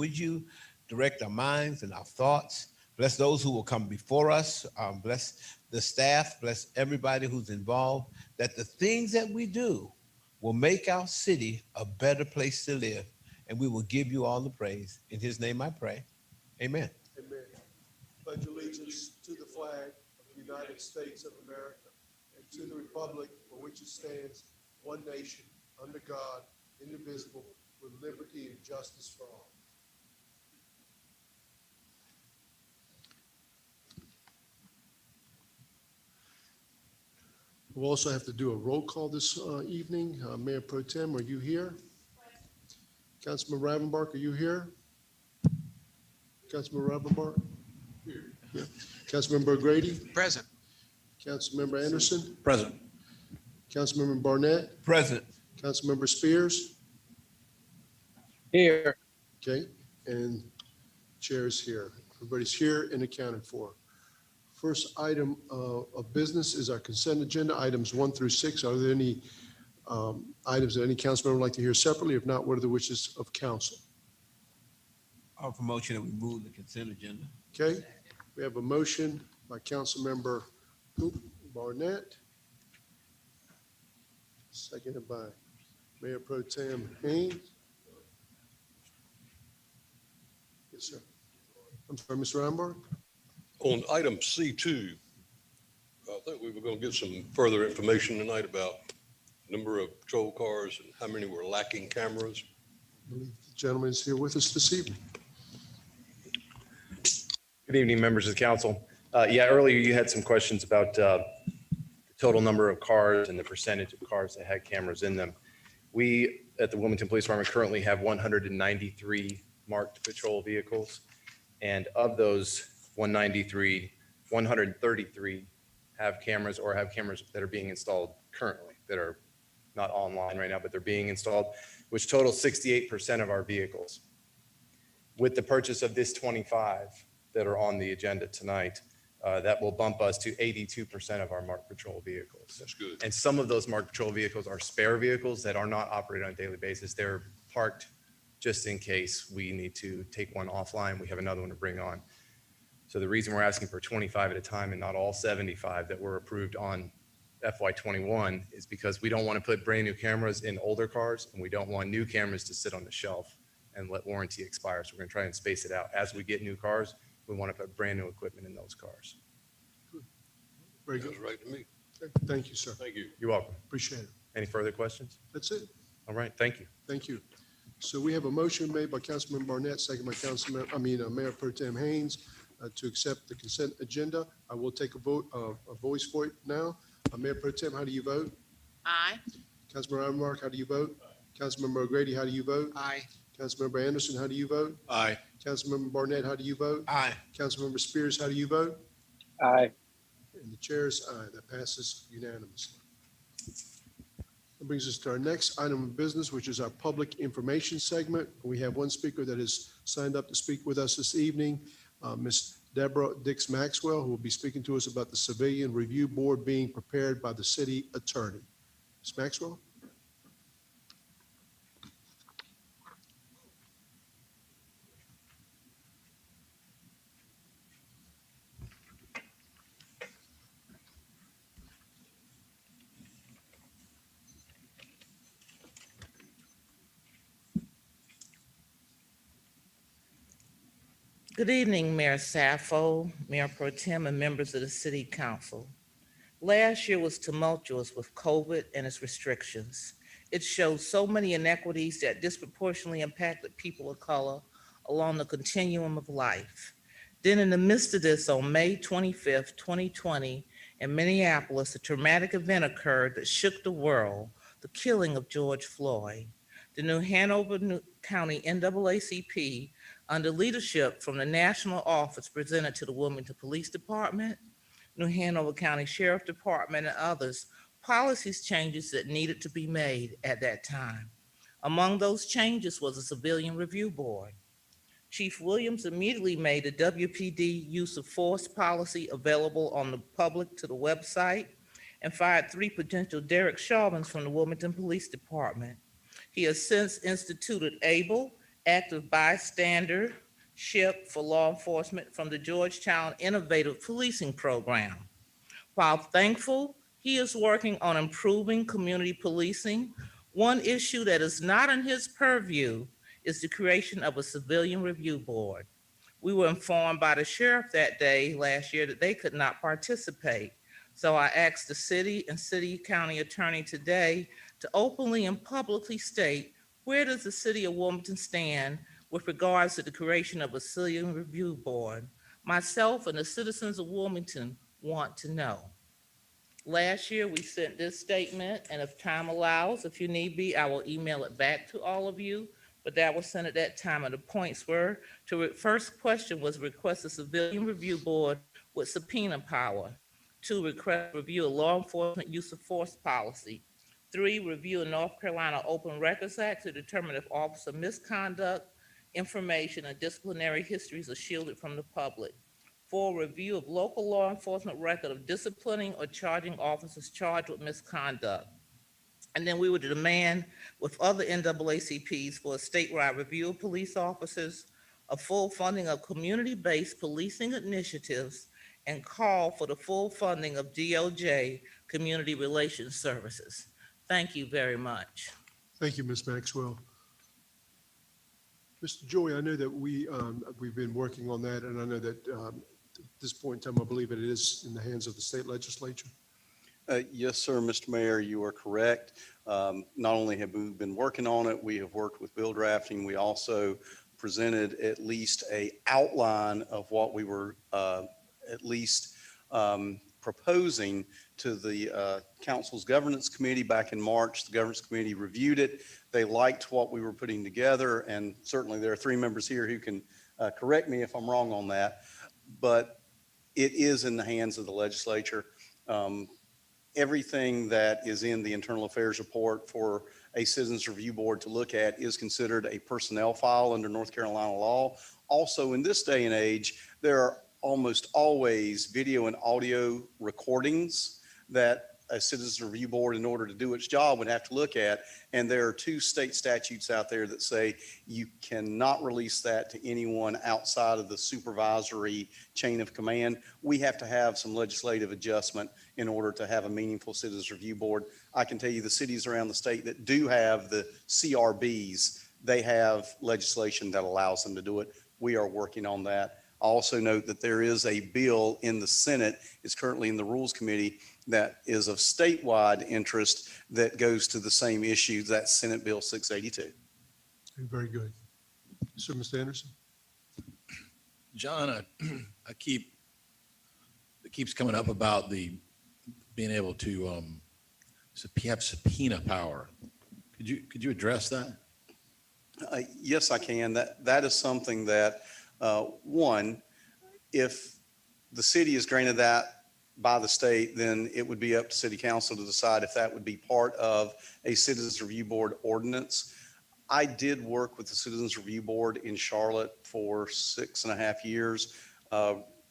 would you direct our minds and our thoughts? Bless those who will come before us. Bless the staff. Bless everybody who's involved, that the things that we do will make our city a better place to live. And we will give you all the praise. In his name I pray. Amen. Amen. Pledge allegiance to the flag of the United States of America and to the republic for which it stands, one nation, under God, indivisible, with liberty and justice for all. We'll also have to do a roll call this evening. Mayor Pro Tem, are you here? Councilman Ravenbark, are you here? Councilman Ravenbark? Here. Yeah. Councilmember Grady? Present. Councilmember Anderson? Present. Councilmember Barnett? Present. Councilmember Spears? Here. Okay, and chair is here. Everybody's here and accounted for. First item of business is our consent agenda, items 1 through 6. Are there any items that any council member would like to hear separately? If not, what are the wishes of council? Our promotion that we move the consent agenda. Okay, we have a motion by Councilmember Barnett, seconded by Mayor Pro Tem Haynes. Yes, sir. I'm sorry, Mr. Ravenbark. On item C2, I think we were going to get some further information tonight about number of patrol cars and how many were lacking cameras. I believe the gentleman is here with us this evening. Good evening, members of the council. Yeah, earlier you had some questions about the total number of cars and the percentage of cars that had cameras in them. We at the Wilmington Police Department currently have 193 marked patrol vehicles, and of those 193, 133 have cameras or have cameras that are being installed currently that are not online right now, but they're being installed, which totals 68% of our vehicles. With the purchase of this 25 that are on the agenda tonight, that will bump us to 82% of our marked patrol vehicles. That's good. And some of those marked patrol vehicles are spare vehicles that are not operated on a daily basis. They're parked just in case we need to take one offline. We have another one to bring on. So the reason we're asking for 25 at a time and not all 75 that were approved on FY21 is because we don't want to put brand new cameras in older cars, and we don't want new cameras to sit on the shelf and let warranty expire. So we're going to try and space it out. As we get new cars, we want to put brand new equipment in those cars. Very good. That's right to me. Okay, thank you, sir. Thank you. You're welcome. Appreciate it. Any further questions? That's it. All right, thank you. Thank you. So we have a motion made by Councilman Barnett, second by Mayor Pro Tem Haynes, to accept the consent agenda. I will take a vote, a voice vote now. Mayor Pro Tem, how do you vote? Aye. Councilmember Ravenbark, how do you vote? Councilmember O'Grady, how do you vote? Aye. Councilmember Anderson, how do you vote? Aye. Councilmember Barnett, how do you vote? Aye. Councilmember Spears, how do you vote? Aye. And the chair is aye. That passes unanimously. That brings us to our next item of business, which is our public information segment. We have one speaker that has signed up to speak with us this evening, Ms. Deborah Dix Maxwell, who will be speaking to us about the Civilian Review Board being prepared by the city attorney. Ms. Maxwell? Good evening, Mayor Sappho, Mayor Pro Tem, and members of the City Council. Last year was tumultuous with COVID and its restrictions. It showed so many inequities that disproportionately impacted people of color along the continuum of life. Then in the midst of this, on May 25th, 2020, in Minneapolis, a traumatic event occurred that shook the world, the killing of George Floyd. The New Hanover County NAACP, under leadership from the national office, presented to the Wilmington Police Department, New Hanover County Sheriff Department, and others, policies changes that needed to be made at that time. Among those changes was a Civilian Review Board. Chief Williams immediately made the WPD use of force policy available on the public to the website and fired 3 potential Derek Chauvins from the Wilmington Police Department. He has since instituted ABLE, active bystandership for law enforcement from the Georgetown Innovative Policing Program. While thankful, he is working on improving community policing. One issue that is not in his purview is the creation of a civilian review board. We were informed by the sheriff that day last year that they could not participate. So I asked the city and city county attorney today to openly and publicly state, where does the city of Wilmington stand with regards to the creation of a civilian review board? Myself and the citizens of Wilmington want to know. Last year, we sent this statement, and if time allows, if you need be, I will email it back to all of you. But that was sent at that time, and the points were, first question was request a civilian review board with subpoena power. 2, request review of law enforcement use of force policy. 3, review of North Carolina Open Records Act to determine if officer misconduct, information, and disciplinary histories are shielded from the public. 4, review of local law enforcement record of disciplining or charging officers charged with misconduct. And then we would demand with other NAACPs for a statewide review of police officers, a full funding of community-based policing initiatives, and call for the full funding of DOJ Community Relations Services. Thank you very much. Thank you, Ms. Maxwell. Mr. Joy, I know that we've been working on that, and I know that at this point in time, I believe it is in the hands of the state legislature. Yes, sir, Mr. Mayor, you are correct. Not only have we been working on it, we have worked with bill drafting. We also presented at least an outline of what we were at least proposing to the council's governance committee back in March. The governance committee reviewed it. They liked what we were putting together, and certainly there are 3 members here who can correct me if I'm wrong on that, but it is in the hands of the legislature. Everything that is in the internal affairs report for a citizens review board to look at is considered a personnel file under North Carolina law. Also, in this day and age, there are almost always video and audio recordings that a citizens review board, in order to do its job, would have to look at. And there are 2 state statutes out there that say you cannot release that to anyone outside of the supervisory chain of command. We have to have some legislative adjustment in order to have a meaningful citizens review board. I can tell you the cities around the state that do have the CRBs, they have legislation that allows them to do it. We are working on that. I also note that there is a bill in the Senate, it's currently in the Rules Committee, that is of statewide interest that goes to the same issue. That's Senate Bill 682. Very good. So, Mr. Anderson? John, it keeps coming up about the being able to have subpoena power. Could you address that? Yes, I can. That is something that, one, if the city is granted that by the state, then it would be up to city council to decide if that would be part of a citizens review board ordinance. I did work with the citizens review board in Charlotte for 6.5 years,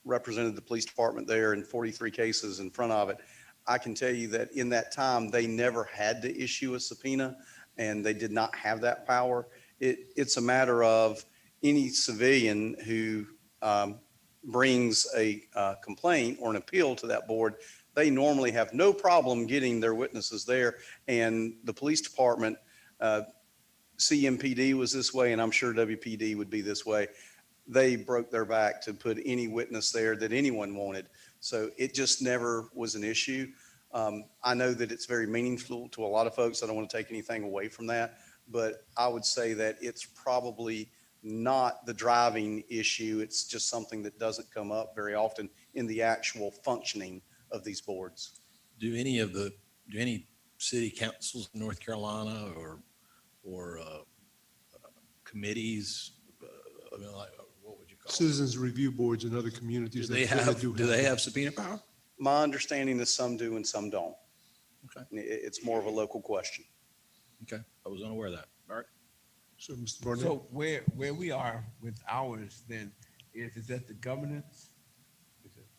represented the police department there in 43 cases in front of it. I can tell you that in that time, they never had to issue a subpoena, and they did not have that power. It's a matter of any civilian who brings a complaint or an appeal to that board, they normally have no problem getting their witnesses there. And the police department, CMPD was this way, and I'm sure WPD would be this way. They broke their back to put any witness there that anyone wanted. So it just never was an issue. I know that it's very meaningful to a lot of folks. I don't want to take anything away from that, but I would say that it's probably not the driving issue. It's just something that doesn't come up very often in the actual functioning of these boards. Do any city councils in North Carolina or committees, what would you call Citizens review boards in other communities. Do they have subpoena power? My understanding is some do and some don't. Okay. It's more of a local question. Okay, I was unaware of that. All right. So, Mr. Brenner? So where we are with ours then is that the governance?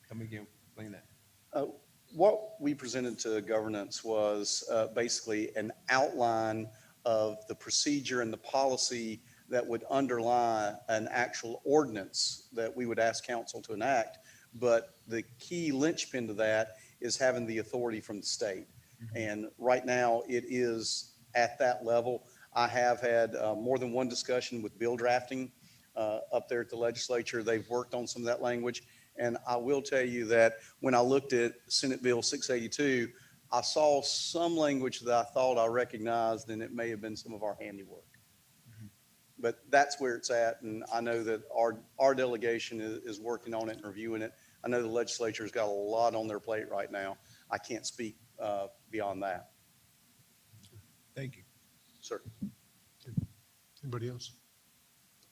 Come again, explain that. What we presented to governance was basically an outline of the procedure and the policy that would underlie an actual ordinance that we would ask council to enact. But the key linchpin to that is having the authority from the state. And right now it is at that level. I have had more than one discussion with bill drafting up there at the legislature. They've worked on some of that language. And I will tell you that when I looked at Senate Bill 682, I saw some language that I thought I recognized, and it may have been some of our handiwork. But that's where it's at. And I know that our delegation is working on it and reviewing it. I know the legislature's got a lot on their plate right now. I can't speak beyond that. Thank you. Sir. Anybody else?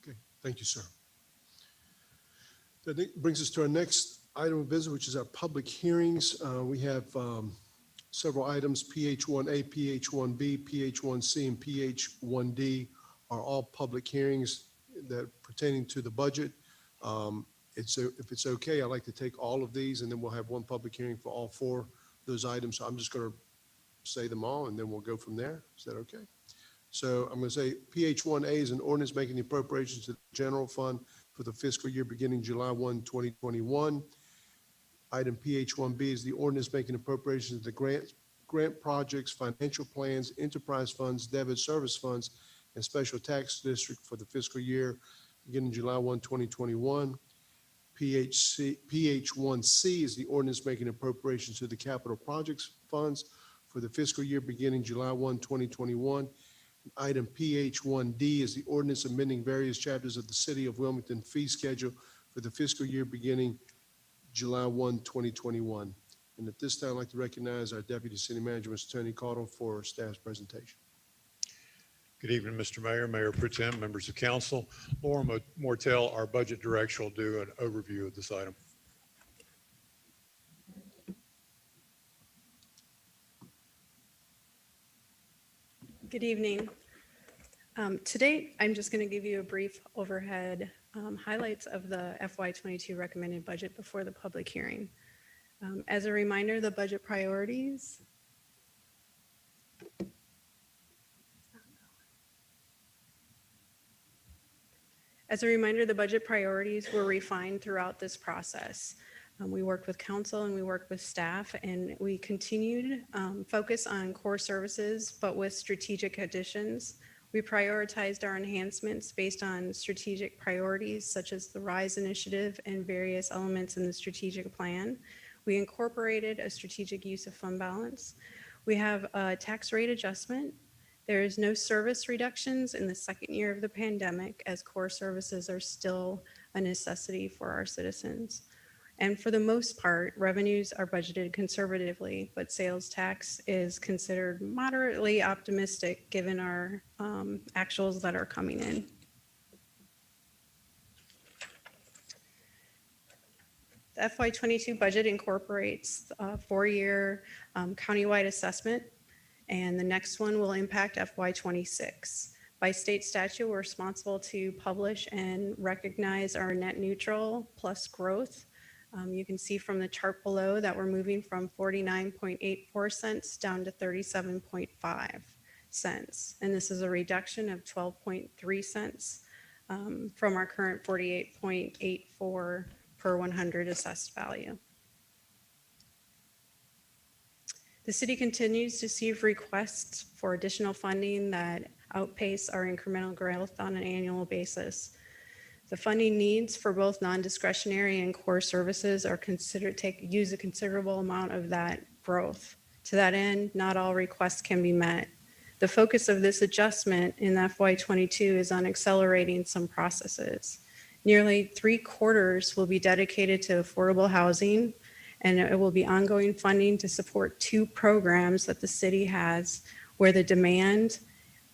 Okay, thank you, sir. That brings us to our next item of business, which is our public hearings. We have several items, PH1A, PH1B, PH1C, and PH1D are all public hearings that pertaining to the budget. If it's okay, I'd like to take all of these, and then we'll have one public hearing for all four of those items. So I'm just going to say them all, and then we'll go from there. Is that okay? So I'm going to say PH1A is an ordinance making the appropriations to the general fund for the fiscal year beginning July 1, 2021. Item PH1B is the ordinance making appropriations to the grant projects, financial plans, enterprise funds, debit service funds, and special tax district for the fiscal year beginning July 1, 2021. PH1C is the ordinance making appropriations to the capital projects funds for the fiscal year beginning July 1, 2021. Item PH1D is the ordinance amending various chapters of the City of Wilmington fee schedule for the fiscal year beginning July 1, 2021. And at this time, I'd like to recognize our Deputy City Manager, Mr. Tony Caudle, for staff's presentation. Good evening, Mr. Mayor, Mayor Pro Tem, members of council. Laura Mortel, our budget director, will do an overview of this item. Good evening. Today, I'm just going to give you a brief overhead highlights of the FY22 recommended budget before the public hearing. As a reminder, the budget priorities. As a reminder, the budget priorities were refined throughout this process. We worked with council and we worked with staff, and we continued focus on core services, but with strategic additions. We prioritized our enhancements based on strategic priorities such as the RISE initiative and various elements in the strategic plan. We incorporated a strategic use of fund balance. We have a tax rate adjustment. There is no service reductions in the second year of the pandemic, as core services are still a necessity for our citizens. And for the most part, revenues are budgeted conservatively, but sales tax is considered moderately optimistic given our actuals that are coming in. The FY22 budget incorporates a 4-year countywide assessment, and the next one will impact FY26. By state statute, we're responsible to publish and recognize our net neutral plus growth. You can see from the chart below that we're moving from 49.84 cents down to 37.5 cents. And this is a reduction of 12.3 cents from our current 48.84 per 100 assessed value. The city continues to receive requests for additional funding that outpace our incremental growth on an annual basis. The funding needs for both non-discretionary and core services are use a considerable amount of that growth. To that end, not all requests can be met. The focus of this adjustment in FY22 is on accelerating some processes. Nearly 3/4 will be dedicated to affordable housing, and it will be ongoing funding to support 2 programs that the city has where the demand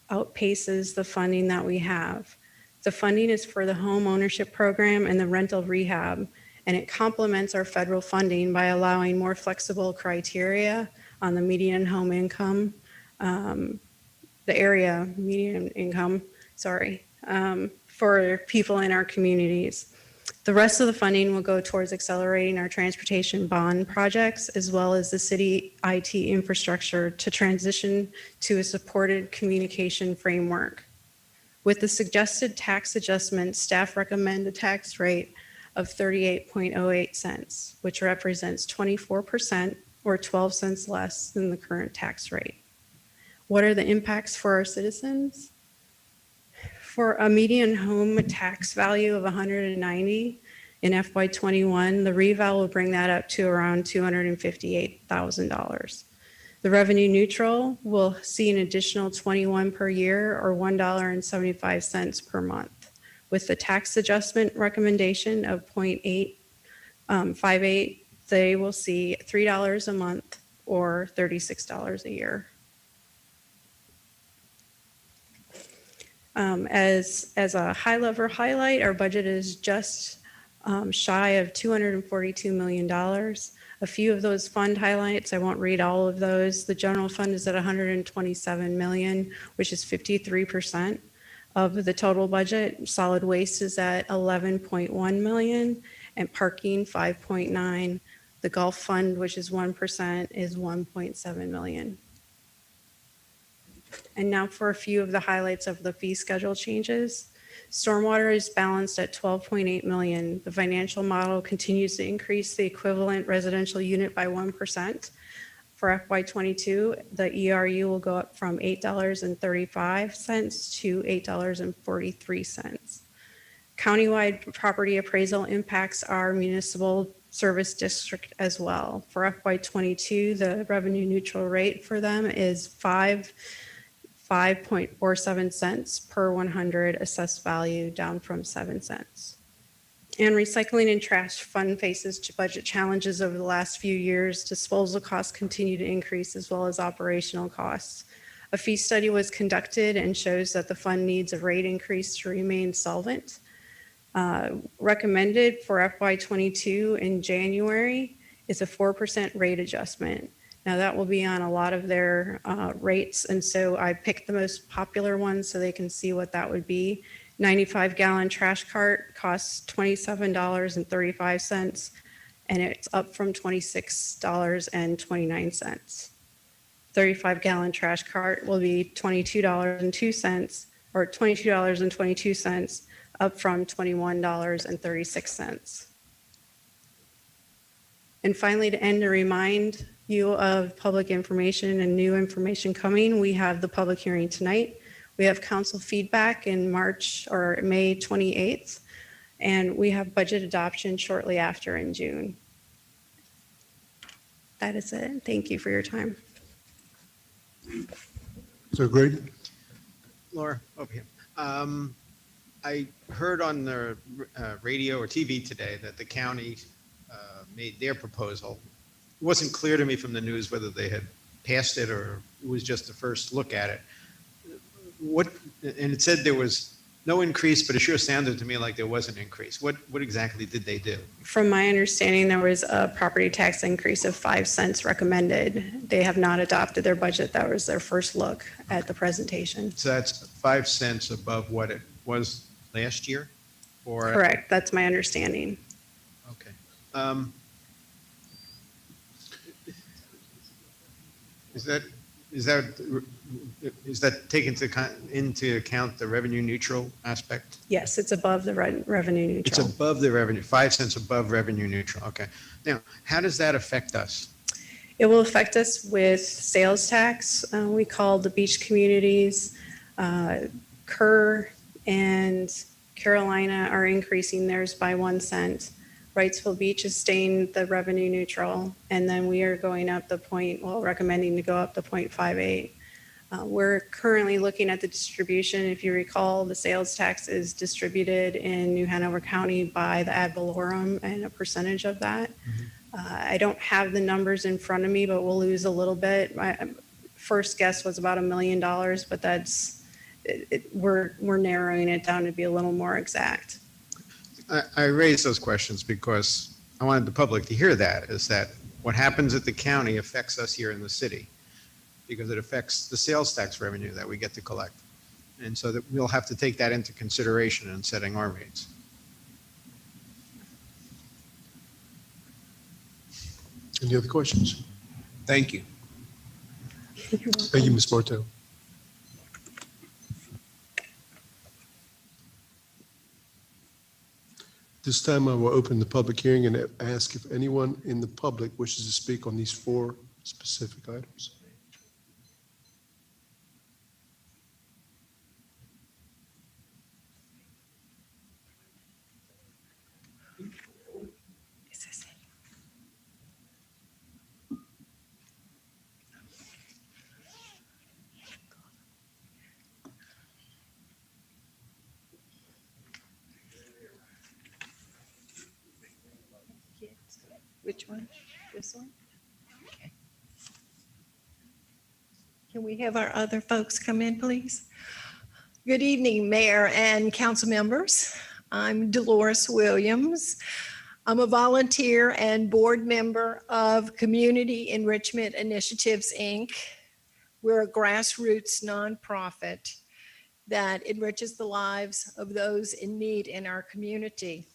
outpaces the funding that we have. The funding is for the home ownership program and the rental rehab, and it complements our federal funding by allowing more flexible criteria on the median home income, the area median income, for people in our communities. The rest of the funding will go towards accelerating our transportation bond projects, as well as the city IT infrastructure to transition to a supported communication framework. With the suggested tax adjustment, staff recommend a tax rate of 38.08 cents, which represents 24% or 12 cents less than the current tax rate. What are the impacts for our citizens? For a median home tax value of 190 in FY21, the reval will bring that up to around $258,000. The revenue neutral will see an additional 21 per year or $1.75 per month. With the tax adjustment recommendation of 0.858, they will see $3 a month or $36 a year. As a high-level highlight, our budget is just shy of $242 million. A few of those fund highlights, I won't read all of those. The general fund is at $127 million, which is 53% of the total budget. Solid waste is at $11.1 million, and parking 5.9. The golf fund, which is 1%, is $1.7 million. And now for a few of the highlights of the fee schedule changes. Stormwater is balanced at $12.8 million. The financial model continues to increase the equivalent residential unit by 1%. For FY22, the ERU will go up from $8.35 to $8.43. Countywide property appraisal impacts our municipal service district as well. For FY22, the revenue neutral rate for them is 5.47 cents per 100 assessed value, down from 7 cents. And recycling and trash fund faces budget challenges over the last few years. Disposal costs continue to increase as well as operational costs. A fee study was conducted and shows that the fund needs a rate increase to remain solvent. Recommended for FY22 in January is a 4% rate adjustment. Now that will be on a lot of their rates, and so I picked the most popular ones so they can see what that would be. 95-gallon trash cart costs $27.35, and it's up from $26.29. 35-gallon trash cart will be $22.02 or $22.22, up from $21.36. And finally, to end, to remind you of public information and new information coming, we have the public hearing tonight. We have council feedback in March or May 28th, and we have budget adoption shortly after in June. That is it. Thank you for your time. So Grady? Laura, over here. I heard on the radio or TV today that the county made their proposal. It wasn't clear to me from the news whether they had passed it or it was just the first look at it. And it said there was no increase, but it sure sounded to me like there was an increase. What exactly did they do? From my understanding, there was a property tax increase of 5 cents recommended. They have not adopted their budget. That was their first look at the presentation. So that's 5 cents above what it was last year? Or Correct. That's my understanding. okay. Is that taken into account the revenue neutral aspect? Yes, it's above the revenue It's neutral. above the revenue, 5 cents above revenue neutral. Okay. Now, how does that affect us? It will affect us with sales tax. We call the beach communities. Kerr and Carolina are increasing theirs by 1 cent. Wrightsville Beach is staying the revenue neutral, and then we are going up recommending to go up to 0.58. We're currently looking at the distribution. If you recall, the sales tax is distributed in New Hanover County by the ad valorem and a percentage of that. I don't have the numbers in front of me, but we'll lose a little bit. My first guess was about $1 million, but we're narrowing it down to be a little more exact. I raised those questions because I wanted the public to hear that, is that what happens at the county affects us here in the city because it affects the sales tax revenue that we get to collect. And so that we'll have to take that into consideration in setting our rates. Any other questions? Thank you. Thank you, Ms. Martell. This time I will open the public hearing and ask if anyone in the public wishes to speak on these 4 specific items. Which one? This one? Okay. Can we have our other folks come in, please? Good evening, Mayor and council members. I'm Dolores Williams. I'm a volunteer and board member of Community Enrichment Initiatives, Inc. We're a grassroots nonprofit that enriches the lives of those in need in our community.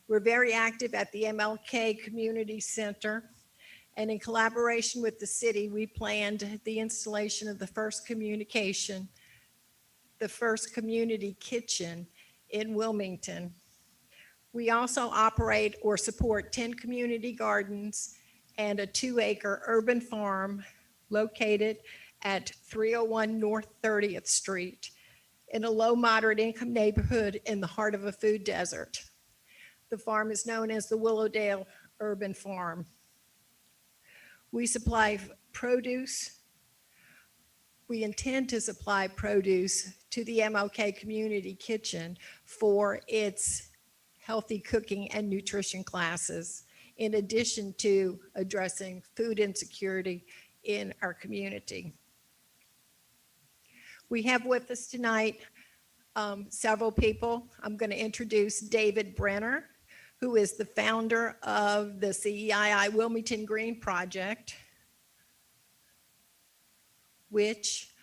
We're very active at the MLK Community Center, and in collaboration with the city, we planned the installation of the first community kitchen in Wilmington. We also operate or support 10 community gardens and a 2-acre urban farm located at 301 North 30th Street in a low moderate income neighborhood in the heart of a food desert. The farm is known as the Willowdale Urban Farm. We supply produce. We intend to supply produce to the MLK Community Kitchen for its healthy cooking and nutrition classes, in addition to addressing food insecurity in our community. We have with us tonight several people. I'm going to introduce David Brenner, who is the founder of the CEII Wilmington Green Project, which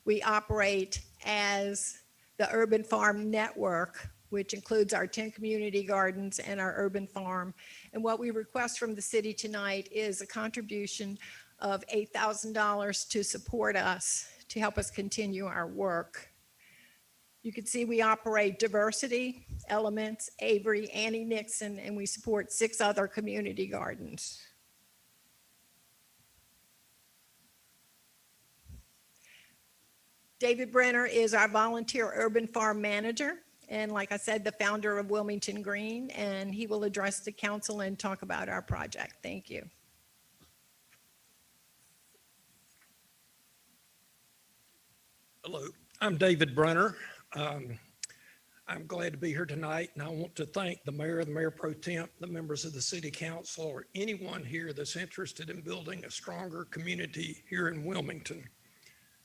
we operate as the Urban Farm Network, which includes our 10 community gardens and our urban farm. And what we request from the city tonight is a contribution of $8,000 to support us, to help us continue our work. You can see we operate Diversity, Elements, Avery, Annie Nixon, and we support 6 other community gardens. David Brenner is our volunteer urban farm manager, and like I said, the founder of Wilmington Green, and he will address the council and talk about our project. Thank you. Hello, I'm David Brenner. I'm glad to be here tonight, and I want to thank the mayor pro temp, the members of the city council, or anyone here that's interested in building a stronger community here in Wilmington.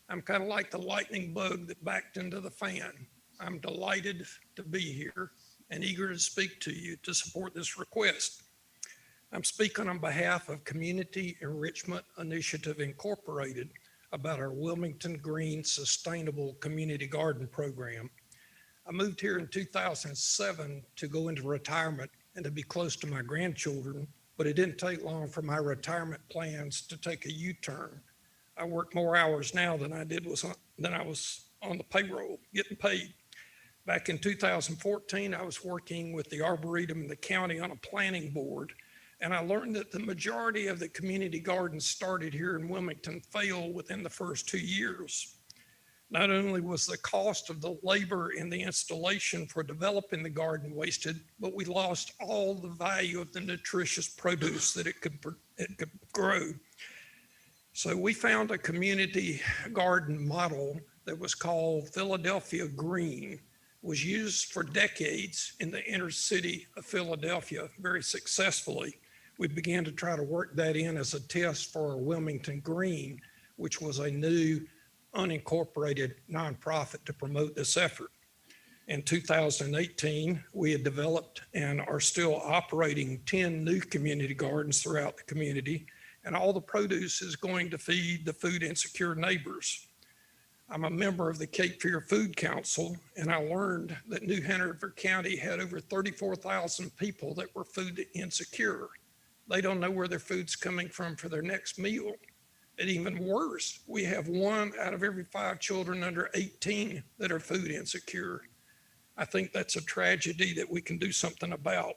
I'm kind of like the lightning bug that backed into the fan. I'm delighted to be here and eager to speak to you to support this request. I'm speaking on behalf of Community Enrichment Initiative Incorporated about our Wilmington Green Sustainable Community Garden Program. I moved here in 2007 to go into retirement and to be close to my grandchildren, but it didn't take long for my retirement plans to take a U-turn. I work more hours now than I was on the payroll, getting paid. Back in 2014, I was working with the Arboretum in the county on a planning board, and I learned that the majority of the community gardens started here in Wilmington failed within the first 2 years. Not only was the cost of the labor in the installation for developing the garden wasted, but we lost all the value of the nutritious produce that it could grow. So we found a community garden model that was called Philadelphia Green, was used for decades in the inner city of Philadelphia very successfully. We began to try to work that in as a test for our Wilmington Green, which was a new unincorporated nonprofit to promote this effort. In 2018, we had developed and are still operating 10 new community gardens throughout the community, and all the produce is going to feed the food insecure neighbors. I'm a member of the Cape Fear Food Council, and I learned that New Hanover County had over 34,000 people that were food insecure. They don't know where their food's coming from for their next meal. And even worse, we have 1 out of every 5 children under 18 that are food insecure. I think that's a tragedy that we can do something about.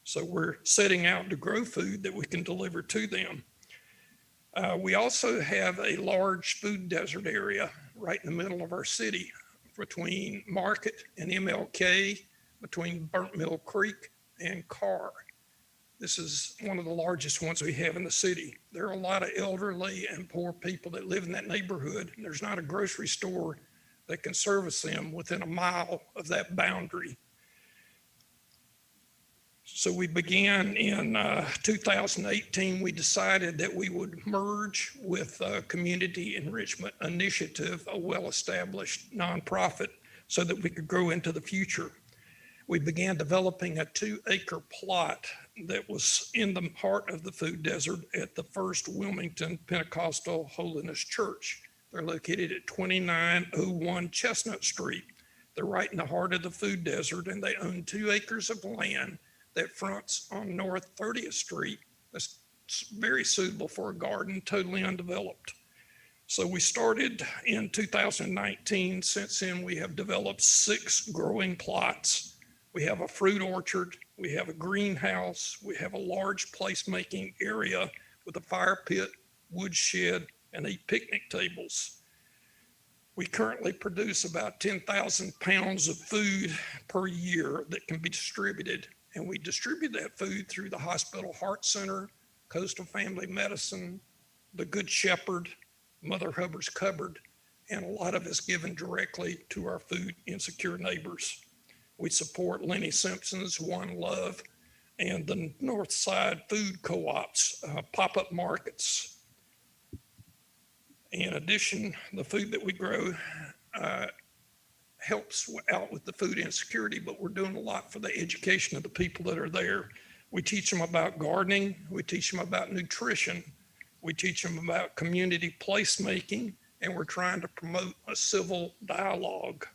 So we're setting out to grow food that we can deliver to them. We also have a large food desert area right in the middle of our city between Market and MLK, between Burnt Mill Creek and Carr. This is one of the largest ones we have in the city. There are a lot of elderly and poor people that live in that neighborhood, and there's not a grocery store that can service them within a mile of that boundary. So we began in 2018, we decided that we would merge with Community Enrichment Initiative, a well-established nonprofit, so that we could grow into the future. We began developing a 2-acre plot that was in the heart of the food desert at the First Wilmington Pentecostal Holiness Church. They're located at 2901 Chestnut Street. They're right in the heart of the food desert, and they own 2 acres of land that fronts on North 30th Street. That's very suitable for a garden, totally undeveloped. So we started in 2019. Since then, we have developed 6 growing plots. We have a fruit orchard, we have a greenhouse, we have a large placemaking area with a fire pit, wood shed, and 8 picnic tables. We currently produce about 10,000 pounds of food per year that can be distributed. And we distribute that food through the Hospital Heart Center, Coastal Family Medicine, the Good Shepherd, Mother Hubbard's Cupboard, and a lot of it's given directly to our food insecure neighbors. We support Lenny Simpson's One Love and the North Side Food Co-ops, pop-up markets. In addition, the food that we grow helps out with the food insecurity, but we're doing a lot for the education of the people that are there. We teach them about gardening. We teach them about nutrition. We teach them about community placemaking, and we're trying to promote a civil dialogue.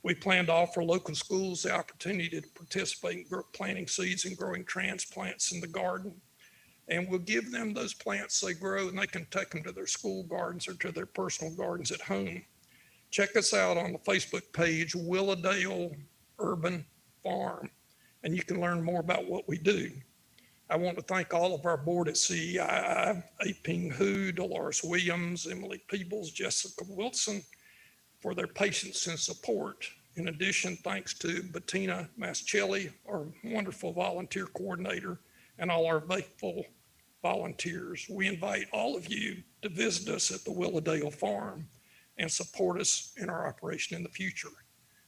We plan to offer local schools the opportunity to participate in planting seeds and growing transplants in the garden. And we'll give them those plants they grow, and they can take them to their school gardens or to their personal gardens at home. Check us out on the Facebook page, Willowdale Urban Farm, and you can learn more about what we do. I want to thank all of our board at CEII, A. Hu, Dolores Williams, Emily Peebles, Jessica Wilson, for their patience and support. In addition, thanks to Bettina Mascelli, our wonderful volunteer coordinator, and all our faithful volunteers. We invite all of you to visit us at the Willowdale Farm and support us in our operation in the future.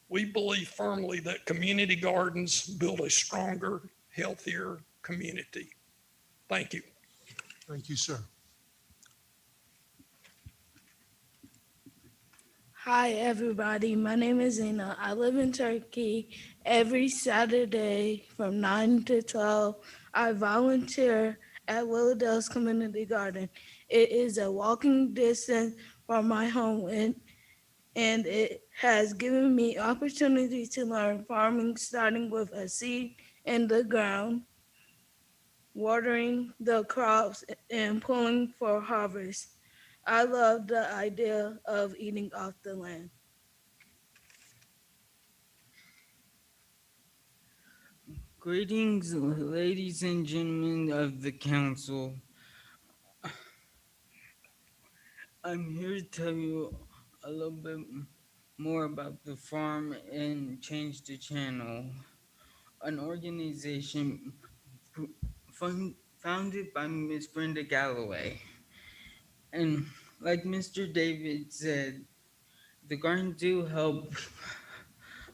We believe firmly that community gardens build a stronger, healthier community. Thank you. Thank you, sir. Hi, everybody. My name is Zena. I live in Turkey. Every Saturday from 9 to 12, I volunteer at Willowdale's Community Garden. It is a walking distance from my home, and it has given me opportunity to learn farming, starting with a seed in the ground, watering the crops, and pulling for harvest. I love the idea of eating off the land. Greetings, ladies and gentlemen of the council. I'm here to tell you a little bit more about the farm and Change the Channel, an organization founded by Miss Brenda Galloway. And like Mr. David said, the garden do help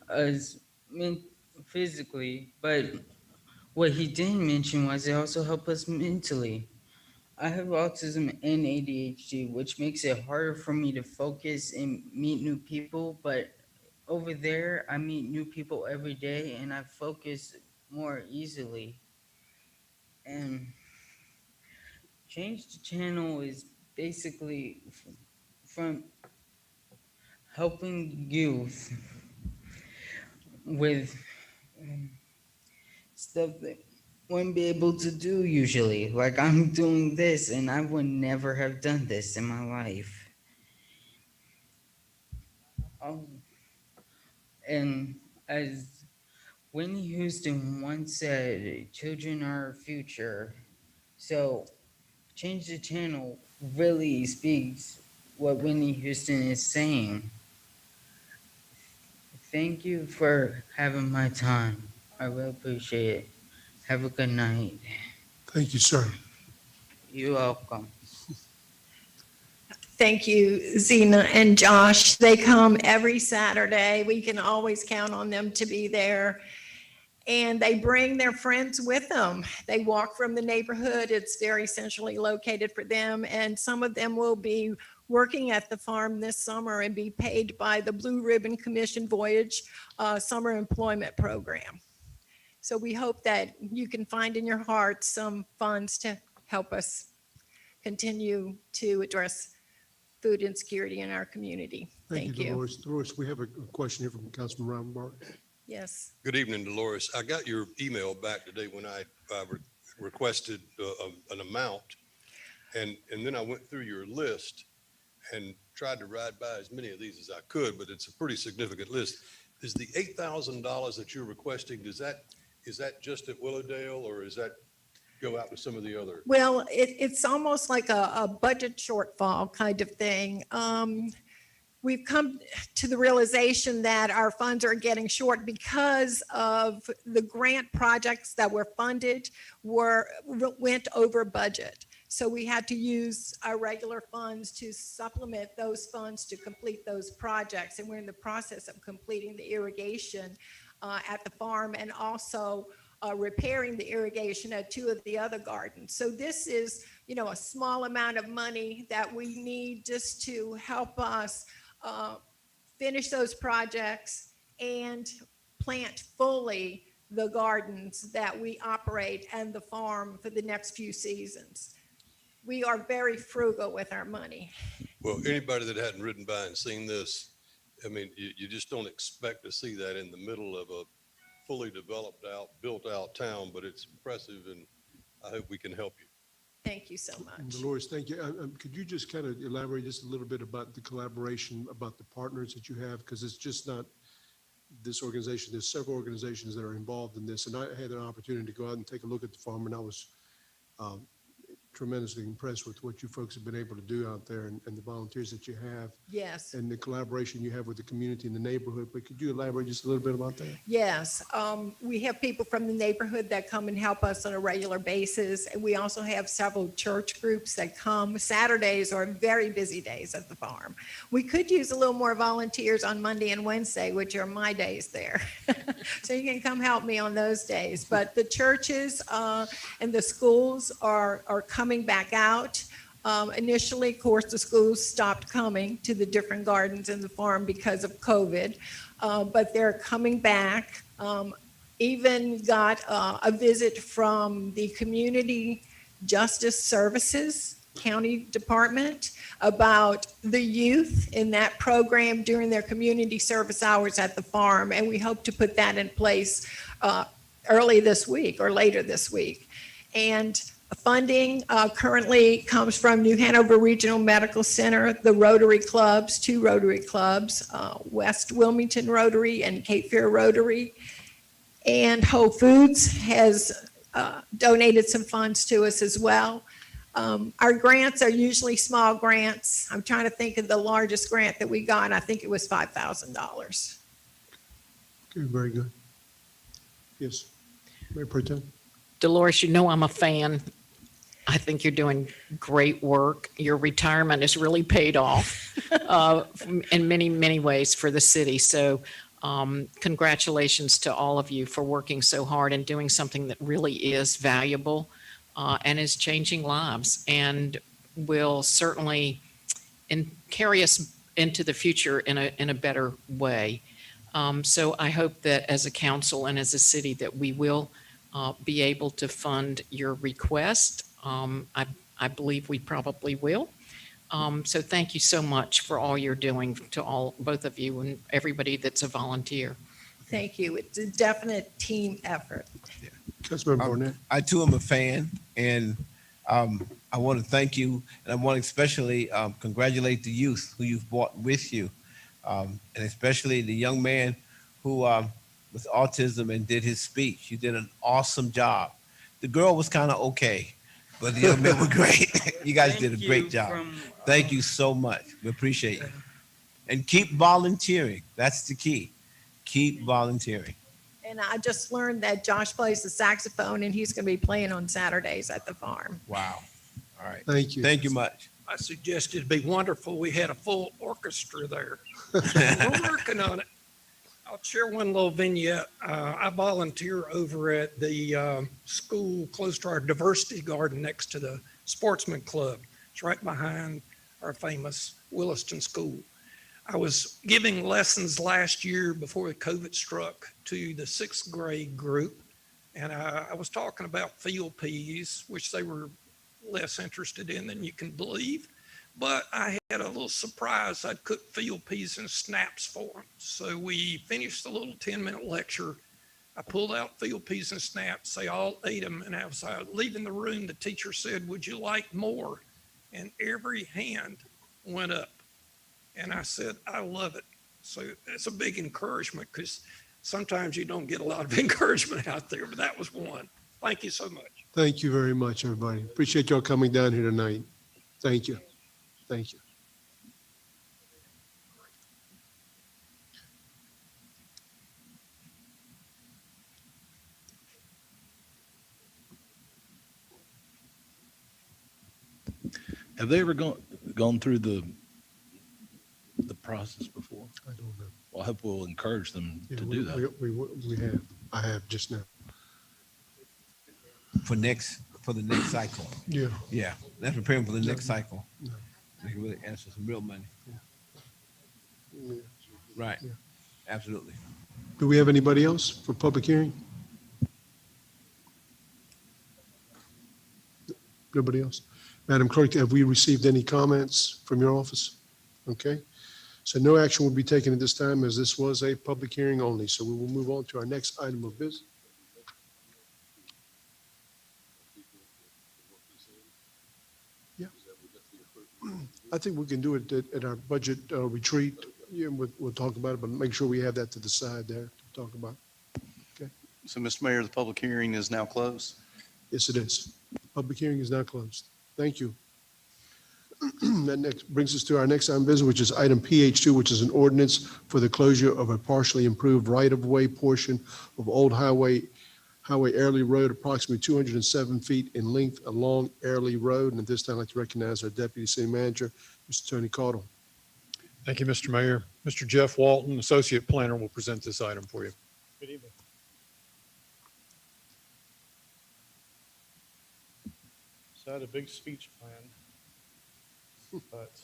us physically, but what he didn't mention was they also help us mentally. I have autism and ADHD, which makes it harder for me to focus and meet new people, but over there, I meet new people every day and I focus more easily. And Change the Channel is basically from helping youth with stuff that wouldn't be able to do usually. Like I'm doing this and I would never have done this in my life. And as Whitney Houston once said, children are our future. So Change the Channel really speaks what Whitney Houston is saying. Thank you for having my time. I really appreciate it. Have a good night. Thank you, sir. You're welcome. Thank you, Zena and Josh. They come every Saturday. We can always count on them to be there. And they bring their friends with them. They walk from the neighborhood. It's very centrally located for them. And some of them will be working at the farm this summer and be paid by the Blue Ribbon Commission Voyage Summer Employment Program. So we hope that you can find in your heart some funds to help us continue to address food insecurity in our community. Thank you. Dolores. Dolores, we have a question here from Councilman Rodenbach. Yes. Good evening, Dolores. I got your email back today when I requested an amount. And then I went through your list and tried to ride by as many of these as I could, but it's a pretty significant list. Is the $8,000 that you're requesting, is that just at Willowdale, or is that go out to some of the other? Well, it's almost like a budget shortfall kind of thing. We've come to the realization that our funds are getting short because of the grant projects that were funded went over budget. So we had to use our regular funds to supplement those funds to complete those projects. And we're in the process of completing the irrigation at the farm, and also repairing the irrigation at 2 of the other gardens. So this is, a small amount of money that we need just to help us finish those projects and plant fully the gardens that we operate and the farm for the next few seasons. We are very frugal with our money. Well, anybody that hadn't ridden by and seen this, I mean, you just don't expect to see that in the middle of a fully developed out, built out town, but it's impressive, and I hope we can help you. Thank you so much. Dolores, thank you. Could you just kind of elaborate just a little bit about the collaboration, about the partners that you have? Because it's just not this organization. There's several organizations that are involved in this. And I had an opportunity to go out and take a look at the farm, and I was tremendously impressed with what you folks have been able to do out there, and the volunteers that you have. Yes. And the collaboration you have with the community and the neighborhood. But could you elaborate just a little bit about that? Yes, we have people from the neighborhood that come and help us on a regular basis. And we also have several church groups that come. Saturdays are very busy days at the farm. We could use a little more volunteers on Monday and Wednesday, which are my days there. So you can come help me on those days. But the churches and the schools are coming back out. Initially, of course, the schools stopped coming to the different gardens in the farm because of COVID, but they're coming back. Even got a visit from the Community Justice Services County Department about the youth in that program during their community service hours at the farm, and we hope to put that in place early this week or later this week. And funding currently comes from New Hanover Regional Medical Center, the Rotary Clubs, 2 Rotary Clubs, West Wilmington Rotary and Cape Fear Rotary. And Whole Foods has donated some funds to us as well. Our grants are usually small grants. I'm trying to think of the largest grant that we got. I think it was $5,000. Okay, very good. Yes, Mayor Pro Tem. Dolores, I'm a fan. I think you're doing great work. Your retirement has really paid off in many, many ways for the city. So congratulations to all of you for working so hard and doing something that really is valuable and is changing lives, and will certainly carry us into the future in a better way. So I hope that as a council and as a city that we will be able to fund your request. I believe we probably will. So thank you so much for all you're doing to both of you and everybody that's a volunteer. Thank you. It's a definite team effort. Councilmember Barnett. I too am a fan, and I want to thank you, and I want to especially congratulate the youth who you've brought with you, and especially the young man who with autism and did his speech. You did an awesome job. The girl was kind of okay, but the young men were great. You guys Thank did a great you job. from, Thank you so much. We appreciate you. And keep volunteering. That's the key. Keep volunteering. And I just learned that Josh plays the saxophone and he's going to be playing on Saturdays at the farm. Wow. All right. Thank you. Thank you much. I suggested it'd be wonderful. We had a full orchestra there. We're working on it. I'll share one little vignette. I volunteer over at the school close to our diversity garden next to the sportsman club. It's right behind our famous Williston School. I was giving lessons last year before the COVID struck to the 6th grade group. And I was talking about field peas, which they were less interested in than you can believe. But I had a little surprise. I'd cooked field peas and snaps for them. So we finished the little 10-minute lecture. I pulled out field peas and snaps. They all ate them. And as I was leaving the room, the teacher said, "Would you like more?" And every hand went up. And I said, "I love it." So it's a big encouragement because sometimes you don't get a lot of encouragement out there, but that was one. Thank you so much. Thank you very much, everybody. Appreciate y'all coming down here tonight. Thank you. Thank you. Have they ever gone through the process before? I don't know. Well, I hope we'll encourage them Yeah, to do that. We have. I have just now. For the next cycle. Yeah. Yeah. Let's prepare for the next cycle. No. They can really answer some real money. Yeah. Right. Yeah. Absolutely. Do we have anybody else for public hearing? Nobody else? Madam Clerk, have we received any comments from your office? Okay. So no action will be taken at this time as this was a public hearing only. So we will move on to our next item of business. Yeah. I think we can do it at our budget retreat. Yeah, we'll talk about it, but make sure we have that to the side there to talk about. So, Mr. Mayor, the public hearing is now closed. Yes, it is. Public hearing is now closed. Thank you. That next brings us to our next item of business, which is item PH2, which is an ordinance for the closure of a partially improved right-of-way portion of Old Highway Airlie Road, approximately 207 feet in length along Airlie Road. And at this time, I'd like to recognize our Deputy City Manager, Mr. Tony Caudle. Thank you, Mr. Mayor. Mr. Jeff Walton, Associate Planner, will present this item for you. Good evening. So I had a big speech planned, but,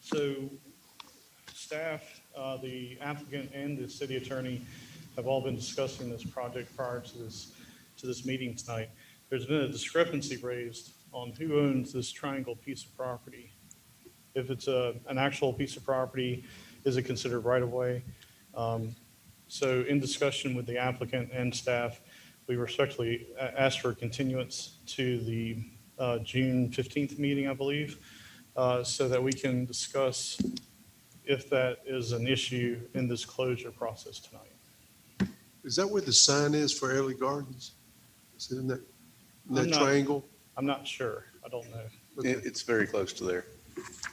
so staff, the applicant and the city attorney have all been discussing this project prior to this meeting tonight. There's been a discrepancy raised on who owns this triangle piece of property. If it's an actual piece of property, is it considered right of way? So in discussion with the applicant and staff, we respectfully asked for a continuance to the June 15th meeting, I believe, so that we can discuss if that is an issue in this closure process tonight. Is that where the sign is for Airlie Gardens? Is it in that I'm not- triangle? I'm not sure. I don't know. Okay. It's very close to there.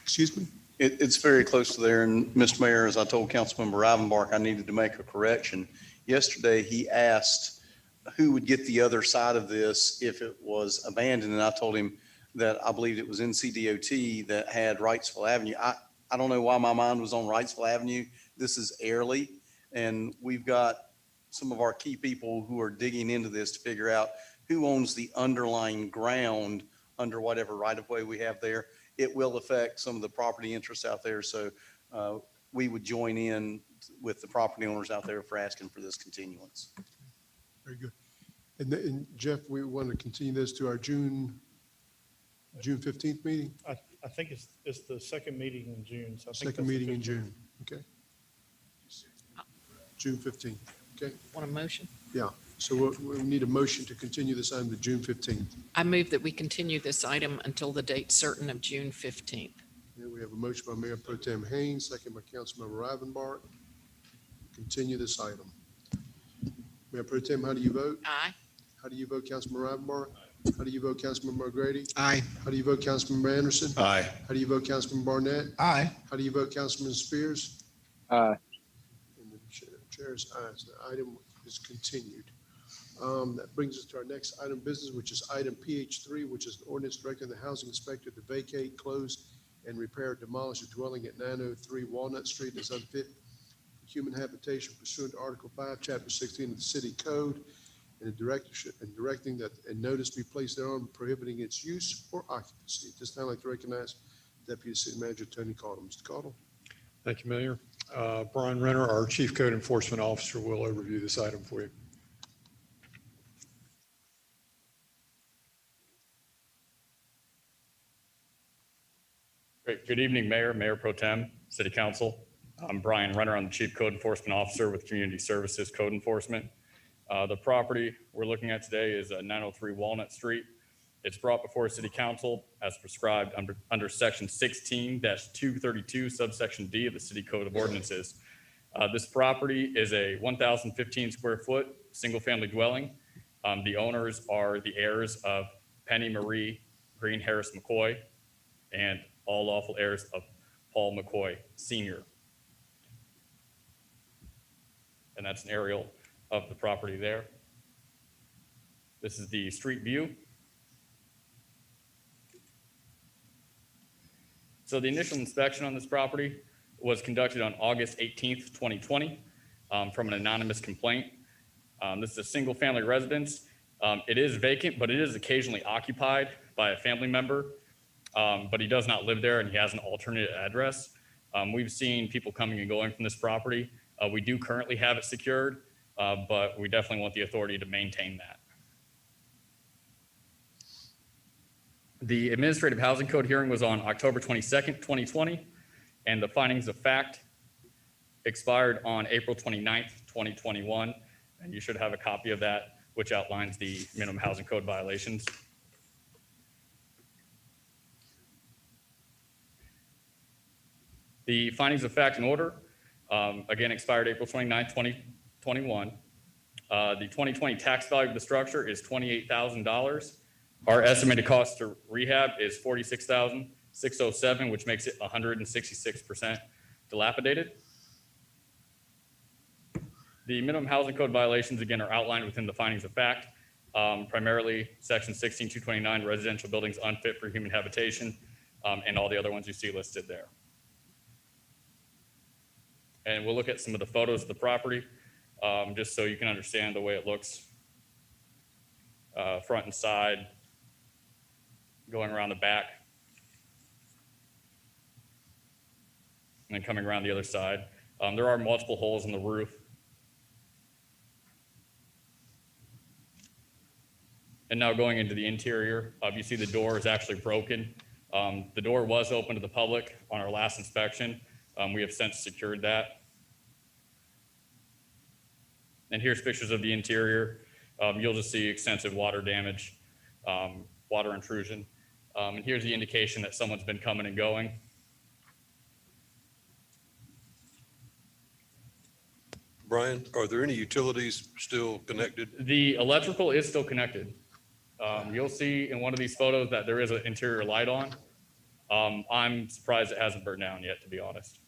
Excuse me? It's very close to there. And Mr. Mayor, as I told Councilmember Rivenbark, I needed to make a correction. Yesterday, he asked who would get the other side of this if it was abandoned. And I told him that I believed it was NCDOT that had Wrightsville Avenue. I don't know why my mind was on Wrightsville Avenue. This is Airlie. And we've got some of our key people who are digging into this to figure out who owns the underlying ground under whatever right-of-way we have there. It will affect some of the property interests out there. So we would join in with the property owners out there for asking for this continuance. Very good. And Jeff, we want to continue this to our June 15th meeting? I think it's the second meeting in June. So I think Second that's the meeting in 15th. June, okay? June 15th, okay? Want a motion? Yeah, so we need a motion to continue this item to June 15th. I move that we continue this item until the date certain of June 15th. Yeah, we have a motion by Mayor Pro Tem Haynes, second by Councilmember Rivenbark. continue this item. Mayor Pro Tem, how do you vote? Aye. How do you vote, Councilman Ravenbar? How do you vote, Councilman Margrady? Aye. How do you vote, Councilman Anderson? Aye. How do you vote, Councilman Barnett? Aye. How do you vote, Councilman Spears? Aye. And the chair's ayes. The item is continued. That brings us to our next item of business, which is item PH3, which is an ordinance directing the housing inspector to vacate, close, and repair or demolish a dwelling at 903 Walnut Street as unfit for human habitation pursuant to Article 5, Chapter 16 of the City Code, and directing that a notice be placed thereon prohibiting its use or occupancy. At this time, I'd like to recognize Deputy City Manager Tony Caudle. Mr. Caudle. Thank you, Mayor. Brian Renner, our Chief Code Enforcement Officer, will overview this item for you. Great. Good evening, Mayor, Mayor Pro Tem, City Council. I'm Brian Renner. I'm the Chief Code Enforcement Officer with Community Services Code Enforcement. The property we're looking at today is 903 Walnut Street. It's brought before City Council as prescribed under Section 16-232, subsection D of the City Code of Ordinances. This property is a 1,015 square foot single-family dwelling. The owners are the heirs of Penny Marie Green Harris McCoy and all lawful heirs of Paul McCoy Sr. And that's an aerial of the property there. This is the street view. So the initial inspection on this property was conducted on August 18th, 2020 from an anonymous complaint. This is a single family residence. It is vacant, but it is occasionally occupied by a family member, but he does not live there and he has an alternate address. We've seen people coming and going from this property. We do currently have it secured, but we definitely want the authority to maintain that. The Administrative Housing Code hearing was on October 22nd, 2020, and the findings of fact expired on April 29th, 2021, and you should have a copy of that, which outlines the minimum housing code violations. The findings of fact and order, again, expired April 29th, 2021. The 2020 tax value of the structure is $28,000. Our estimated cost to rehab is $46,607, which makes it 166% dilapidated. The minimum housing code violations, again, are outlined within the findings of fact, primarily section 16-229, residential buildings unfit for human habitation, and all the other ones you see listed there. And we'll look at some of the photos of the property, just so you can understand the way it looks front and side, going around the back, and then coming around the other side. There are multiple holes in the roof. And now going into the interior, you see the door is actually broken. The door was open to the public on our last inspection. We have since secured that. And here's pictures of the interior. You'll just see extensive water damage, water intrusion. And here's the indication that someone's been coming and going. Brian, are there any utilities still connected? The electrical is still connected. You'll see in one of these photos that there is an interior light on. I'm surprised it hasn't burned down yet, to be honest.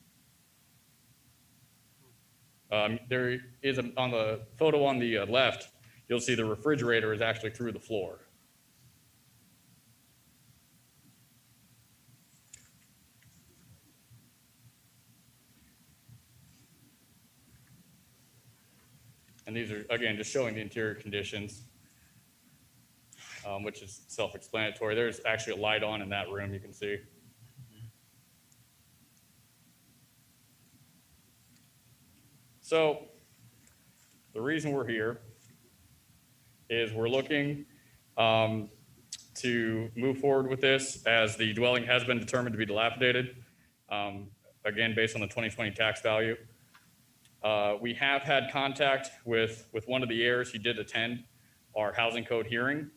There is on the photo on the left, you'll see the refrigerator is actually through the floor. And these are, again, just showing the interior conditions, which is self-explanatory. There's actually a light on in that room, you can see. So the reason we're here is we're looking to move forward with this as the dwelling has been determined to be dilapidated, again, based on the 2020 tax value. We have had contact with one of the heirs. He did attend our housing code hearing.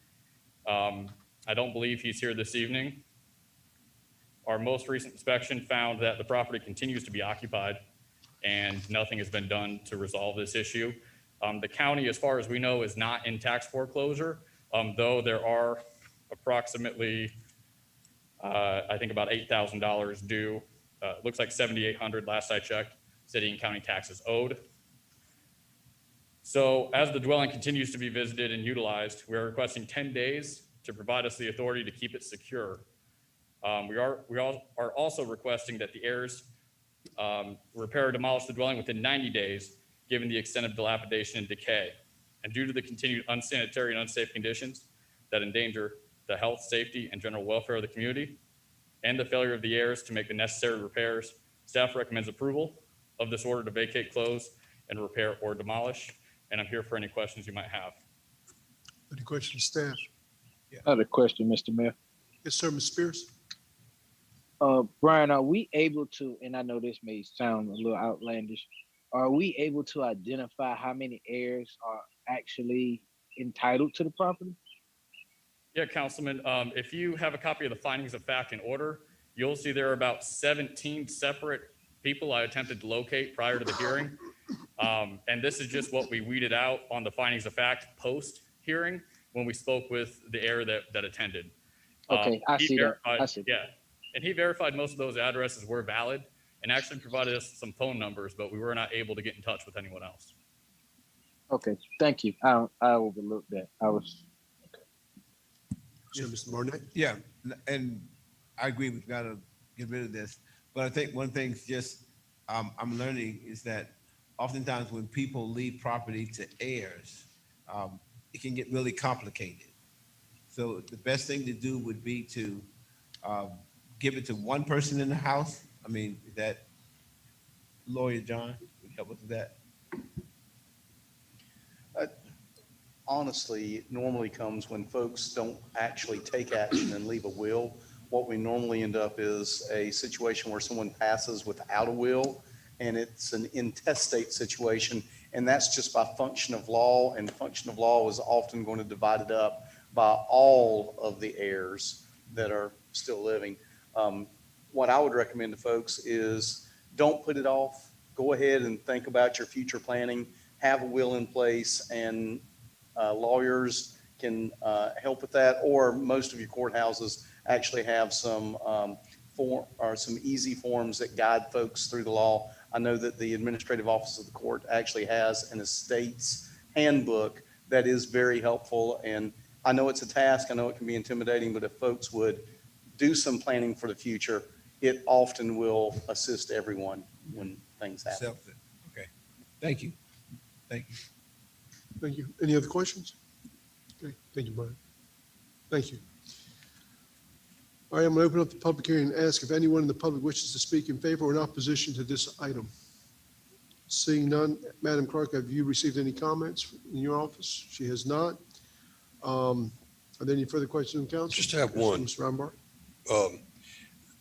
I don't believe he's here this evening. Our most recent inspection found that the property continues to be occupied. and nothing has been done to resolve this issue. The county, as far as we know, is not in tax foreclosure, though there are approximately, I think about $8,000 due. It looks like $7,800 last I checked, city and county taxes owed. So as the dwelling continues to be visited and utilized, we are requesting 10 days to provide us the authority to keep it secure. We are also requesting that the heirs repair or demolish the dwelling within 90 days, given the extent of dilapidation and decay. And due to the continued unsanitary and unsafe conditions that endanger the health, safety, and general welfare of the community, and the failure of the heirs to make the necessary repairs, staff recommends approval of this order to vacate, close, and repair or demolish. And I'm here for any questions you might have. Any questions, staff? I had a question, Mr. Mayor. Yes, sir, Ms. Spears. Brian, are we able to, and I know this may sound a little outlandish, are we able to identify how many heirs are actually entitled to the property? Yeah, Councilman, if you have a copy of the findings of fact in order, you'll see there are about 17 separate people I attempted to locate prior to the hearing. And this is just what we weeded out on the findings of fact post-hearing when we spoke with the heir that attended. Okay, I see that. I see that. Yeah, and he verified most of those addresses were valid and actually provided us some phone numbers, but we were not able to get in touch with anyone else. Okay, thank you. I overlooked that. Sir, Mr. Barnett. Yeah, and I agree, we've got to get rid of this. But I think one thing just I'm learning is that oftentimes when people leave property to heirs, it can get really complicated. So the best thing to do would be to give it to one person in the house. I mean, is that Lawyer John would help us with that? Honestly, it normally comes when folks don't actually take action and leave a will. What we normally end up is a situation where someone passes without a will, and it's an intestate situation, and that's just by function of law, and function of law is often going to divide it up by all of the heirs that are still living. What I would recommend to folks is don't put it off. Go ahead and think about your future planning, have a will in place, and lawyers can help with that, or most of your courthouses actually have some some easy forms that guide folks through the law. I know that the Administrative Office of the Court actually has an estates handbook that is very helpful, and I know it's a task, I know it can be intimidating, but if folks would do some planning for the future, it often will assist everyone when things happen. Okay, thank you. Thank you. Thank you. Any other questions? Okay, thank you, Brian. Thank you. All right, I'm going to open up the public hearing and ask if anyone in the public wishes to speak in favor or in opposition to this item. Seeing none, Madam Clerk, have you received any comments in your office? She has not. Are there any further questions from council? Just have one. Mr. Rombart?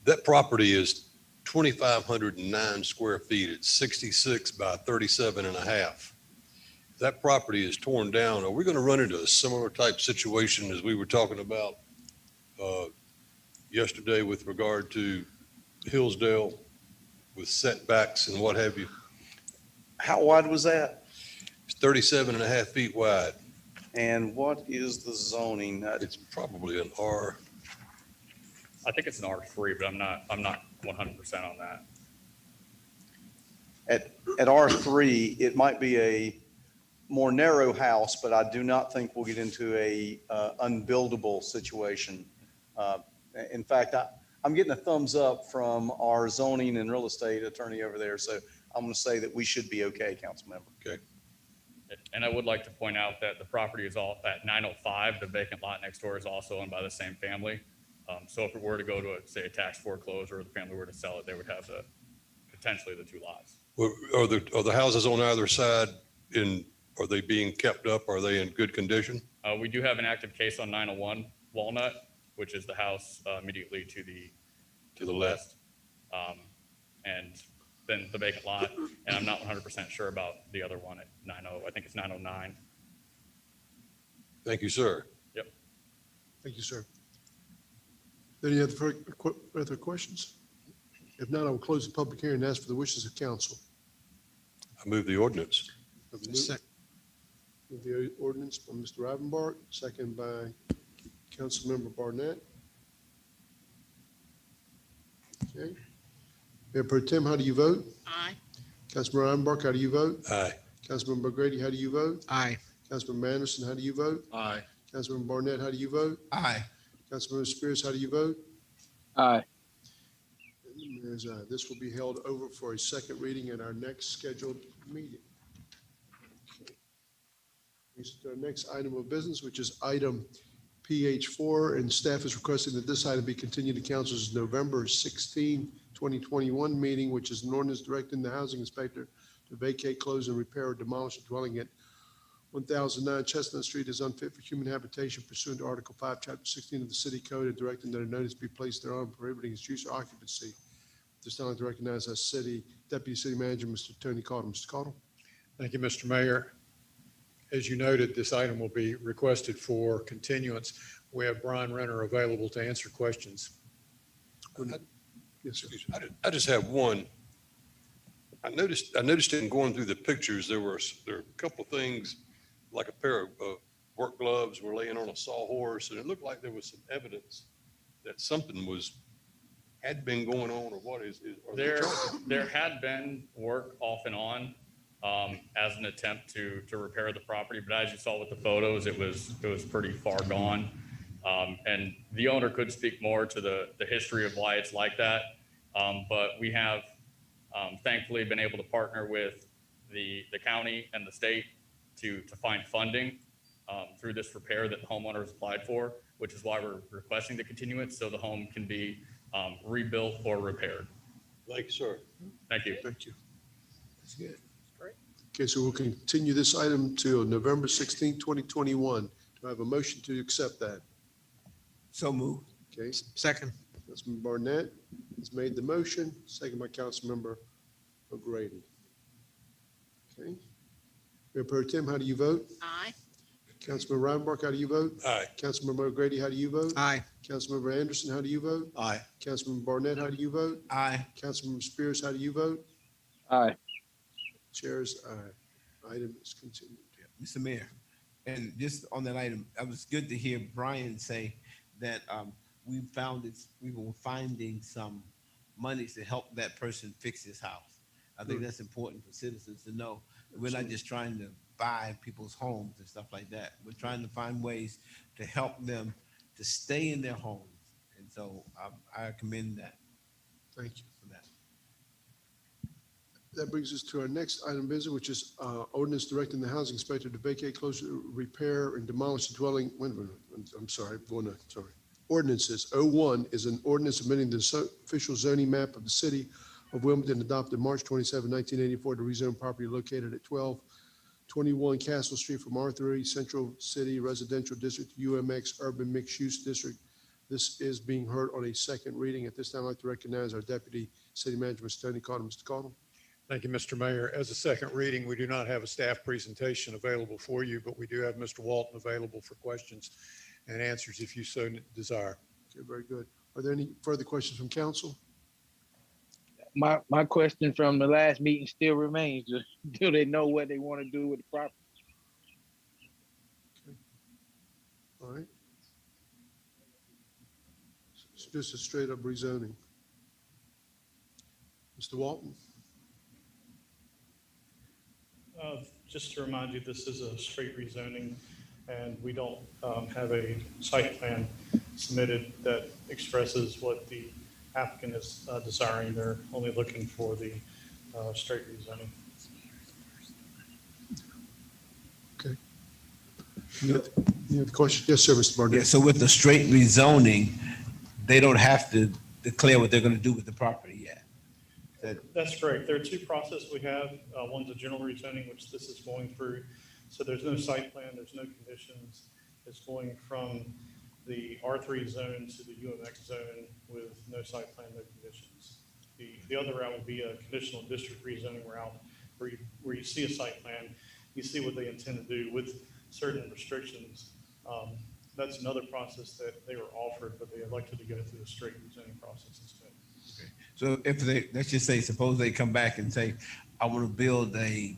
That property is 2,509 square feet. It's 66 by 37 and a half. If that property is torn down, are we going to run into a similar type situation as we were talking about yesterday with regard to Hillsdale with setbacks and what have you? How wide was that? It's 37 and a half feet wide. And what is the zoning? It's probably an R. I think it's an R3, but I'm not 100% on that. At R3, it might be a more narrow house, but I do not think we'll get into a unbuildable situation. In fact, I'm getting a thumbs up from our zoning and real estate attorney over there. So I'm going to say that we should be okay, council member. Okay. And I would like to point out that the property is all at 905. The vacant lot next door is also owned by the same family. So if it were to go to, say, a tax foreclosure, or the family were to sell it, they would have potentially the two lots. Are the houses on either side are they being kept up? Are they in good condition? We do have an active case on 901 Walnut, which is the house immediately to the west. And then the vacant lot, and I'm not 100% sure about the other one at 90, I think it's 909. Thank you, sir. Yep. Thank you, sir. Any other questions? If not, I will close the public hearing and ask for the wishes of council. I move the ordinance. Move the ordinance by Mr. Rivenbark, second by Councilmember Barnett. Okay. Mayor Pro Tem, how do you vote? Aye. Councilmember Rivenbark, how do you vote? Aye. Councilmember Grady, how do you vote? Aye. Councilmember Anderson, how do you vote? Aye. Councilmember Barnett, how do you vote? Aye. Councilmember Spears, how do you vote? Aye. And the mayor's aye. This will be held over for a second reading at our next scheduled meeting. Brings us to our next item of business, which is item PH4, and staff is requesting that this item be continued to council's November 16, 2021 meeting, which is an ordinance directing the housing inspector to vacate, close, and repair or demolish a dwelling at 1009 Chestnut Street is unfit for human habitation pursuant to Article 5, Chapter 16 of the City Code, and directing that a notice be placed thereon prohibiting its use or occupancy. This time I'd like to recognize our Deputy City Manager, Mr. Tony Caudle. Mr. Caudle. Thank you, Mr. Mayor. As you noted, this item will be requested for continuance. We have Brian Renner available to answer questions. Yes, sir. I just have one. I noticed in going through the pictures, there are a couple of things, like a pair of work gloves were laying on a sawhorse, and it looked like there was some evidence that something had been going on, or what is are they trying There had been work off and on as an attempt to repair the property, but as you saw with the photos, it was pretty far gone. And the owner could speak more to the history of why it's like that. But we have thankfully been able to partner with the county and the state to find funding through this repair that the homeowner has applied for, which is why we're requesting the continuance so the home can be rebuilt or repaired. Thank you, sir. Thank you. Thank you. That's good. Okay, so we'll continue this item till November 16, 2021. Do I have a motion to accept that? So moved. Okay, Second. Councilmember Barnett has made the motion, second by Councilmember O'Grady. Okay. Mayor Pro Tem, how do you vote? Aye. Councilmember Rivenbark, how do you vote? Aye. Councilmember O'Grady, how do you vote? Aye. Councilmember Anderson, how do you vote? Aye. Councilmember Barnett, how do you vote? Aye. Councilmember Spears, how do you vote? Aye. Chair's aye. Item is continued. Mr. Mayor, and just on that item, it was good to hear Brian say that we were finding some monies to help that person fix his house. I think that's important for citizens to know. We're not just trying to buy people's homes and stuff like that. We're trying to find ways to help them to stay in their homes. And so I commend that. Thank you. For that. That brings us to our next item of business, which is ordinance directing the housing inspector to vacate, close, repair, and demolish the dwelling. Wait a minute. I'm sorry. Ordinances. 01 is an ordinance amending the official zoning map of the city of Wilmington adopted March 27, 1984 to rezone property located at 1221 Castle Street from R3 Central City Residential District to UMX Urban Mixed Use District. This is being heard on a second reading. At this time, I'd like to recognize our Deputy City Manager, Mr. Tony Caudle. Mr. Caudle. Thank you, Mr. Mayor. As a second reading, we do not have a staff presentation available for you, but we do have Mr. Walton available for questions and answers if you so desire. Okay, very good. Are there any further questions from council? My question from the last meeting still remains. Do they know what they want to do with the property? All right. It's just a straight up rezoning. Mr. Walton? Just to remind you, this is a straight rezoning, and we don't have a site plan submitted that expresses what the applicant is desiring. They're only looking for the straight rezoning. Okay. You have a question? Yes, sir, Mr. Barnett. Yeah, so with the straight rezoning, they don't have to declare what they're going to do with the property yet. That's correct. There are two processes we have. One's a general rezoning, which this is going through. So there's no site plan, there's no conditions. It's going from the R3 zone to the UMX zone with no site plan, no conditions. The other route would be a conditional district rezoning route where you see a site plan, you see what they intend to do with certain restrictions. That's another process that they were offered, but they elected to go through the straight rezoning process instead. So if they, let's just say, suppose they come back and say, I want to build a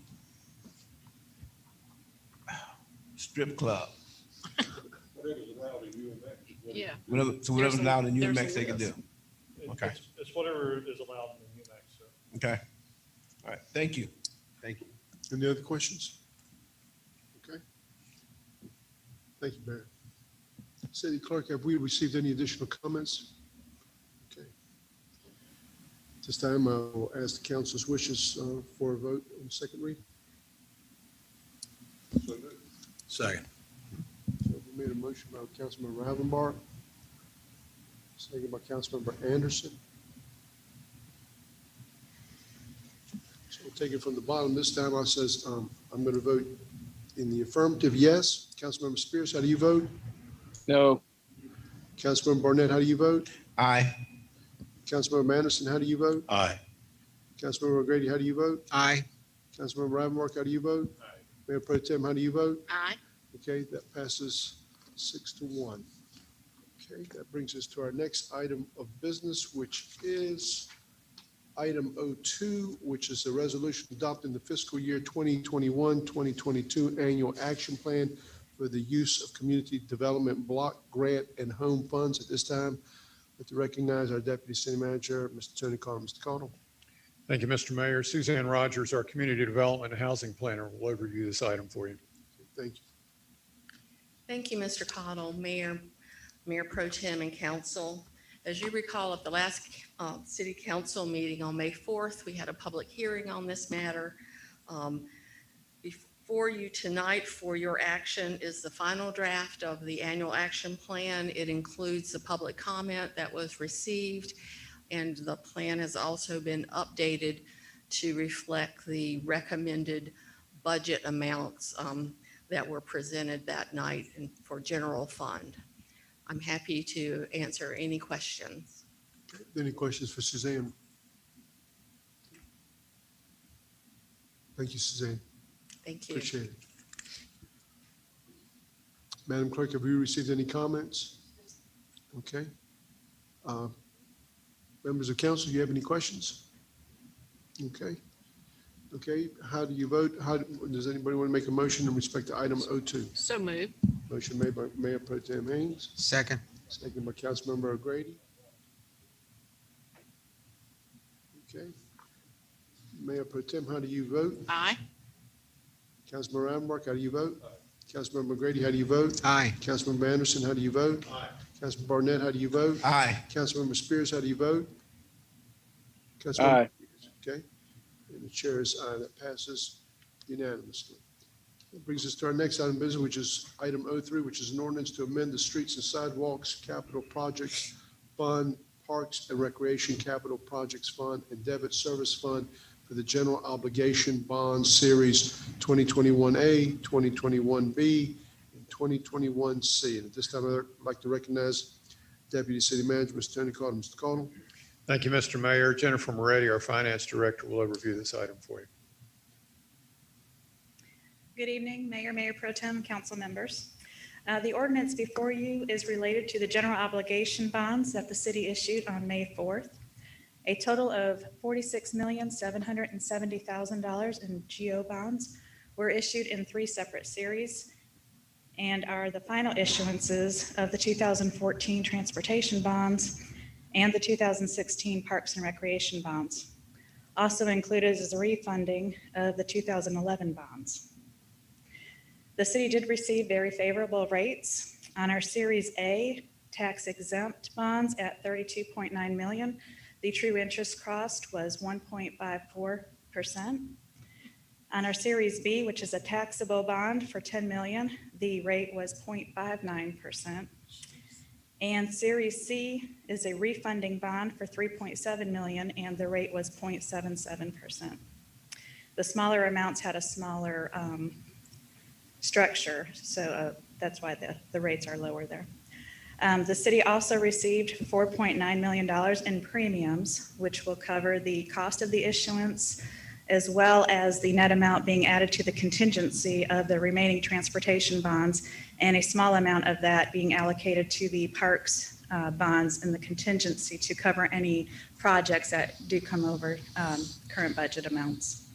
strip club. Yeah. Whatever, so whatever's allowed in There's a UMax, they can do. It- Okay. It's whatever is allowed in the UMax, sir. Okay. All right. Thank you. Thank you. Any other questions? Okay. Thank you, Mayor. City Clerk, have we received any additional comments? Okay. This time, I will ask the council's wishes for a vote on the second read. Second. So we made a motion by Councilmember Ravenbar, second by Councilmember Anderson. So we'll take it from the bottom. This time I says, I'm going to vote in the affirmative, yes. Councilmember Spears, how do you vote? No. Councilmember Barnett, how do you vote? Aye. Councilmember Anderson, how do you vote? Aye. Councilmember O'Grady, how do you vote? Aye. Councilmember Ravenbar, how do you vote? Aye. Mayor Pro Tem, how do you vote? Aye. Okay, that passes 6-1. Okay, that brings us to our next item of business, which is item 02, which is a resolution adopting the fiscal year 2021-2022 annual action plan for the use of community development block grant and home funds. At this time, I'd like to recognize our Deputy City Manager, Mr. Tony Connell. Mr. Connell. Thank you, Mr. Mayor. Suzanne Rogers, our Community Development and Housing Planner, will overview this item for you. Thank you. Thank you, Mr. Cottle, Mayor Pro Tem and Council. As you recall, at the last City Council meeting on May 4th, we had a public hearing on this matter. Before you tonight for your action is the final draft of the annual action plan. It includes the public comment that was received, and the plan has also been updated to reflect the recommended budget amounts that were presented that night for general fund. I'm happy to answer any questions. Any questions for Suzanne? Thank you, Suzanne. Thank you. Appreciate it. Madam Clerk, have you received any comments? Okay. Members of council, do you have any questions? Okay. Okay, how do you vote? Does anybody want to make a motion in respect to item 02? So moved. Motion made by Mayor Pro Tem Haynes, Second. second by Councilmember O'Grady. Okay. Mayor Pro Tem, how do you vote? Aye. Councilmember Ravenbar, how do you vote? Councilmember O'Grady, how do you vote? Aye. Councilmember Anderson, how do you vote? Aye. Councilmember Barnett, how do you vote? Aye. Councilmember Spears, how do you vote? Aye. Okay, and the chair is aye. That passes unanimously. That brings us to our next item of business, which is item 03, which is an ordinance to amend the Streets and Sidewalks Capital Projects Fund, Parks and Recreation Capital Projects Fund, and Debit Service Fund for the General Obligation Bond Series 2021A, 2021B, and 2021C. And at this time, I'd like to recognize Deputy City Manager, Mr. Tony Cottle. Mr. Cottle. Thank you, Mr. Mayor. Jennifer Moretti, our Finance Director, will overview this item for you. Good evening, Mayor Pro Tem, council members. The ordinance before you is related to the general obligation bonds that the city issued on May 4th. A total of $46,770,000 in GO bonds were issued in 3 separate series and are the final issuances of the 2014 transportation bonds and the 2016 Parks and Recreation bonds. Also included is the refunding of the 2011 bonds. The city did receive very favorable rates on our Series A tax exempt bonds at $32.9 million. The true interest cost was 1.54%. On our Series B, which is a taxable bond for $10 million, the rate was 0.59%. And Series C is a refunding bond for $3.7 million, and the rate was 0.77%. The smaller amounts had a smaller structure, so that's why the rates are lower there. The city also received $4.9 million in premiums, which will cover the cost of the issuance, as well as the net amount being added to the contingency of the remaining transportation bonds, and a small amount of that being allocated to the parks bonds in the contingency to cover any projects that do come over current budget amounts.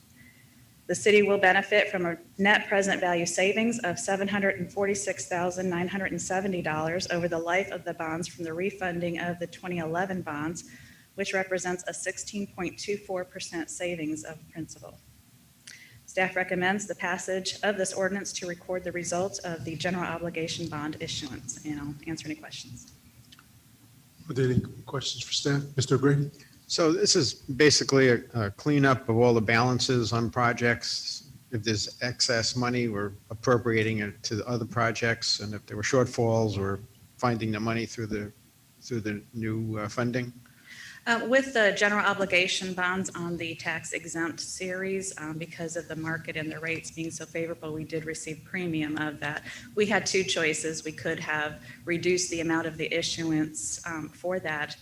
The city will benefit from a net present value savings of $746,970 over the life of the bonds from the refunding of the 2011 bonds, which represents a 16.24% savings of principal. Staff recommends the passage of this ordinance to record the results of the general obligation bond issuance, and I'll answer any questions. Are there any questions for staff? Mr. O'Grady? So this is basically a cleanup of all the balances on projects. If there's excess money, we're appropriating it to the other projects, and if there were shortfalls, we're finding the money through the new funding. With the general obligation bonds on the tax exempt series, because of the market and the rates being so favorable, we did receive premium of that. We had two choices. We could have reduced the amount of the issuance for that,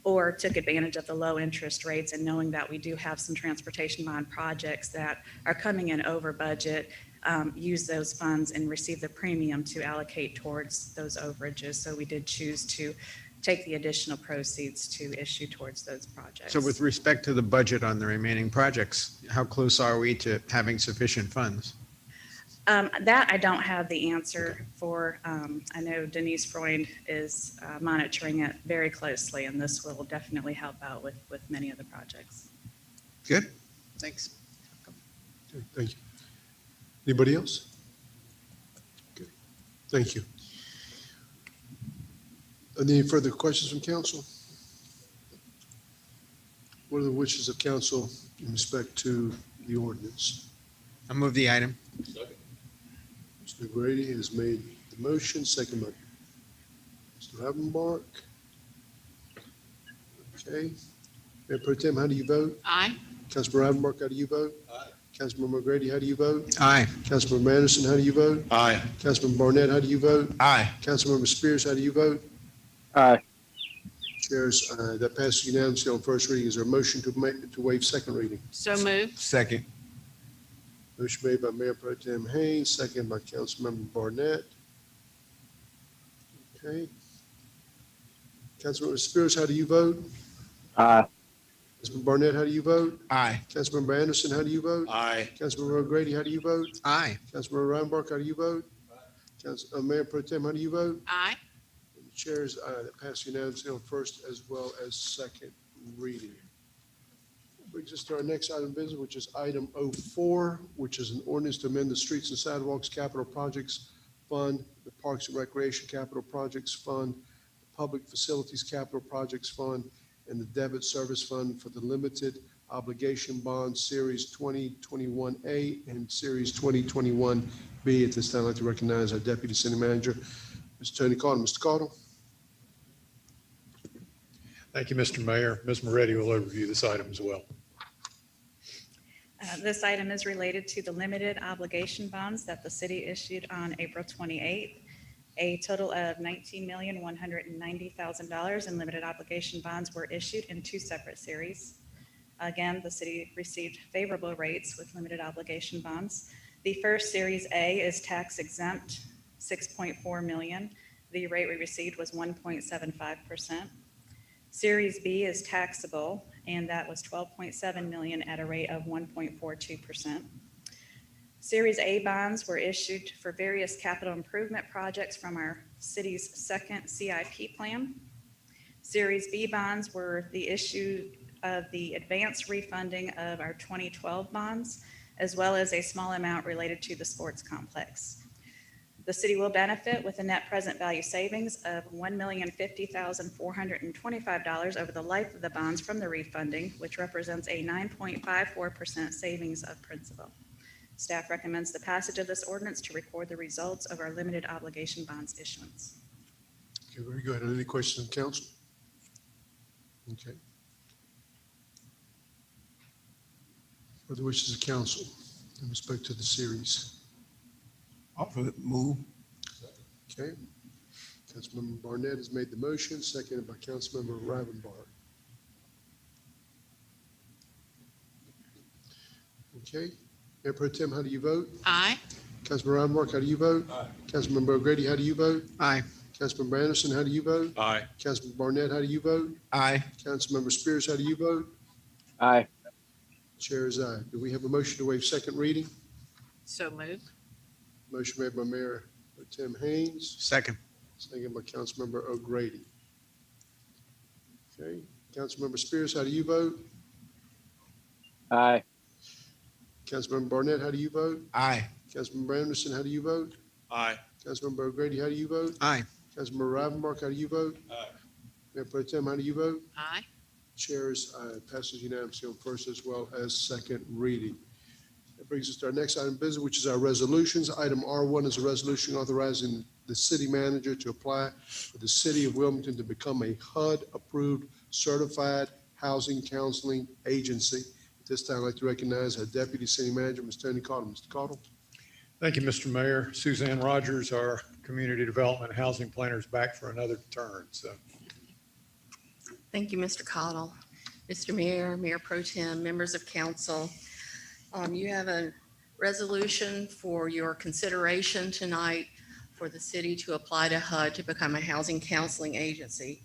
or took advantage of the low interest rates, and knowing that we do have some transportation bond projects that are coming in over budget, use those funds and receive the premium to allocate towards those overages. So we did choose to take the additional proceeds to issue towards those projects. So with respect to the budget on the remaining projects, how close are we to having sufficient funds? That I don't have the answer for. I know Denise Freund is monitoring it very closely, and this will definitely help out with many of the projects. Good, thanks. Okay, thank you. Anybody else? Okay, thank you. Any further questions from council? What are the wishes of council in respect to the ordinance? I'll move the item. Mr. Grady has made the motion, second by Mr. Ravenbark. Okay. Mayor Pro Tem, how do you vote? Aye. Councilman Ravenbark, how do you vote? Aye. Councilman Grady, how do you vote? Aye. Councilman Anderson, how do you vote? Aye. Councilman Barnett, how do you vote? Aye. Councilmember Spears, how do you vote? Aye. Chairs, that passes unanimously on first reading. Is there a motion to waive second reading? So moved. Second. Motion made by Mayor Pro Tem Haynes, second by Councilmember Barnett. Okay. Councilmember Spears, how do you vote? Aye. Councilman Barnett, how do you vote? Aye. Councilmember Anderson, how do you vote? Aye. Councilmember O'Grady, how do you vote? Aye. Councilmember Ravenbark, how do you vote? Mayor Pro Tem, how do you vote? Aye. Chairs, that passes unanimously on first as well as second reading. Brings us to our next item of business, which is item 04, which is an ordinance to amend the Streets and Sidewalks Capital Projects Fund, the Parks and Recreation Capital Projects Fund, the Public Facilities Capital Projects Fund, and the Debit Service Fund for the Limited Obligation Bond Series 2021A and Series 2021B. At this time, I'd like to recognize our Deputy City Manager, Mr. Tony Cottle. Mr. Cottle. Thank you, Mr. Mayor. Ms. Moretti will overview this item as well. This item is related to the limited obligation bonds that the city issued on April 28th. A total of $19,190,000 in limited obligation bonds were issued in two separate series. Again, the city received favorable rates with limited obligation bonds. The first Series A is tax exempt, $6.4 million. The rate we received was 1.75%. Series B is taxable, and that was $12.7 million at a rate of 1.42%. Series A bonds were issued for various capital improvement projects from our city's second CIP plan. Series B bonds were the issue of the advance refunding of our 2012 bonds, as well as a small amount related to the sports complex. The city will benefit with a net present value savings of $1,050,425 over the life of the bonds from the refunding, which represents a 9.54% savings of principal. Staff recommends the passage of this ordinance to record the results of our limited obligation bonds issuance. Okay, very good. Any questions of council? Okay. What are the wishes of council in respect to the series? Offer move. Okay. Councilmember Barnett has made the motion, seconded by Councilmember Ravenbark. Okay. Mayor Pro Tem, how do you vote? Aye. Councilmember Ravenbark, how do you vote? Aye. Councilmember O'Grady, how do you vote? Aye. Councilmember Anderson, how do you vote? Aye. Councilmember Barnett, how do you vote? Aye. Councilmember Spears, how do you vote? Aye. Chair is aye. Do we have a motion to waive second reading? So moved. Motion made by Mayor Pro Tem Haynes, Second. second by Councilmember O'Grady. Okay, Councilmember Spears, how do you vote? Aye. Councilmember Barnett, how do you vote? Aye. Councilmember Anderson, how do you vote? Aye. Councilmember O'Grady, how do you vote? Aye. Councilmember Rivenbark, how do you vote? Aye. Mayor Pro Tem, how do you vote? Aye. Chair is aye. Passes unanimously on first as well as second reading. That brings us to our next item of business, which is our resolutions. Item R1 is a resolution authorizing the city manager to apply for the city of Wilmington to become a HUD-approved certified housing counseling agency. At this time, I'd like to recognize our deputy city manager, Ms. Tony Cottle. Mr. Cottle. Thank you, Mr. Mayor. Suzanne Rogers, our Community Development and Housing Planner, is back for another turn, so. Thank you, Mr. Cottle. Mr. Mayor, Mayor Pro Tem, members of council, you have a resolution for your consideration tonight for the city to apply to HUD to become a housing counseling agency.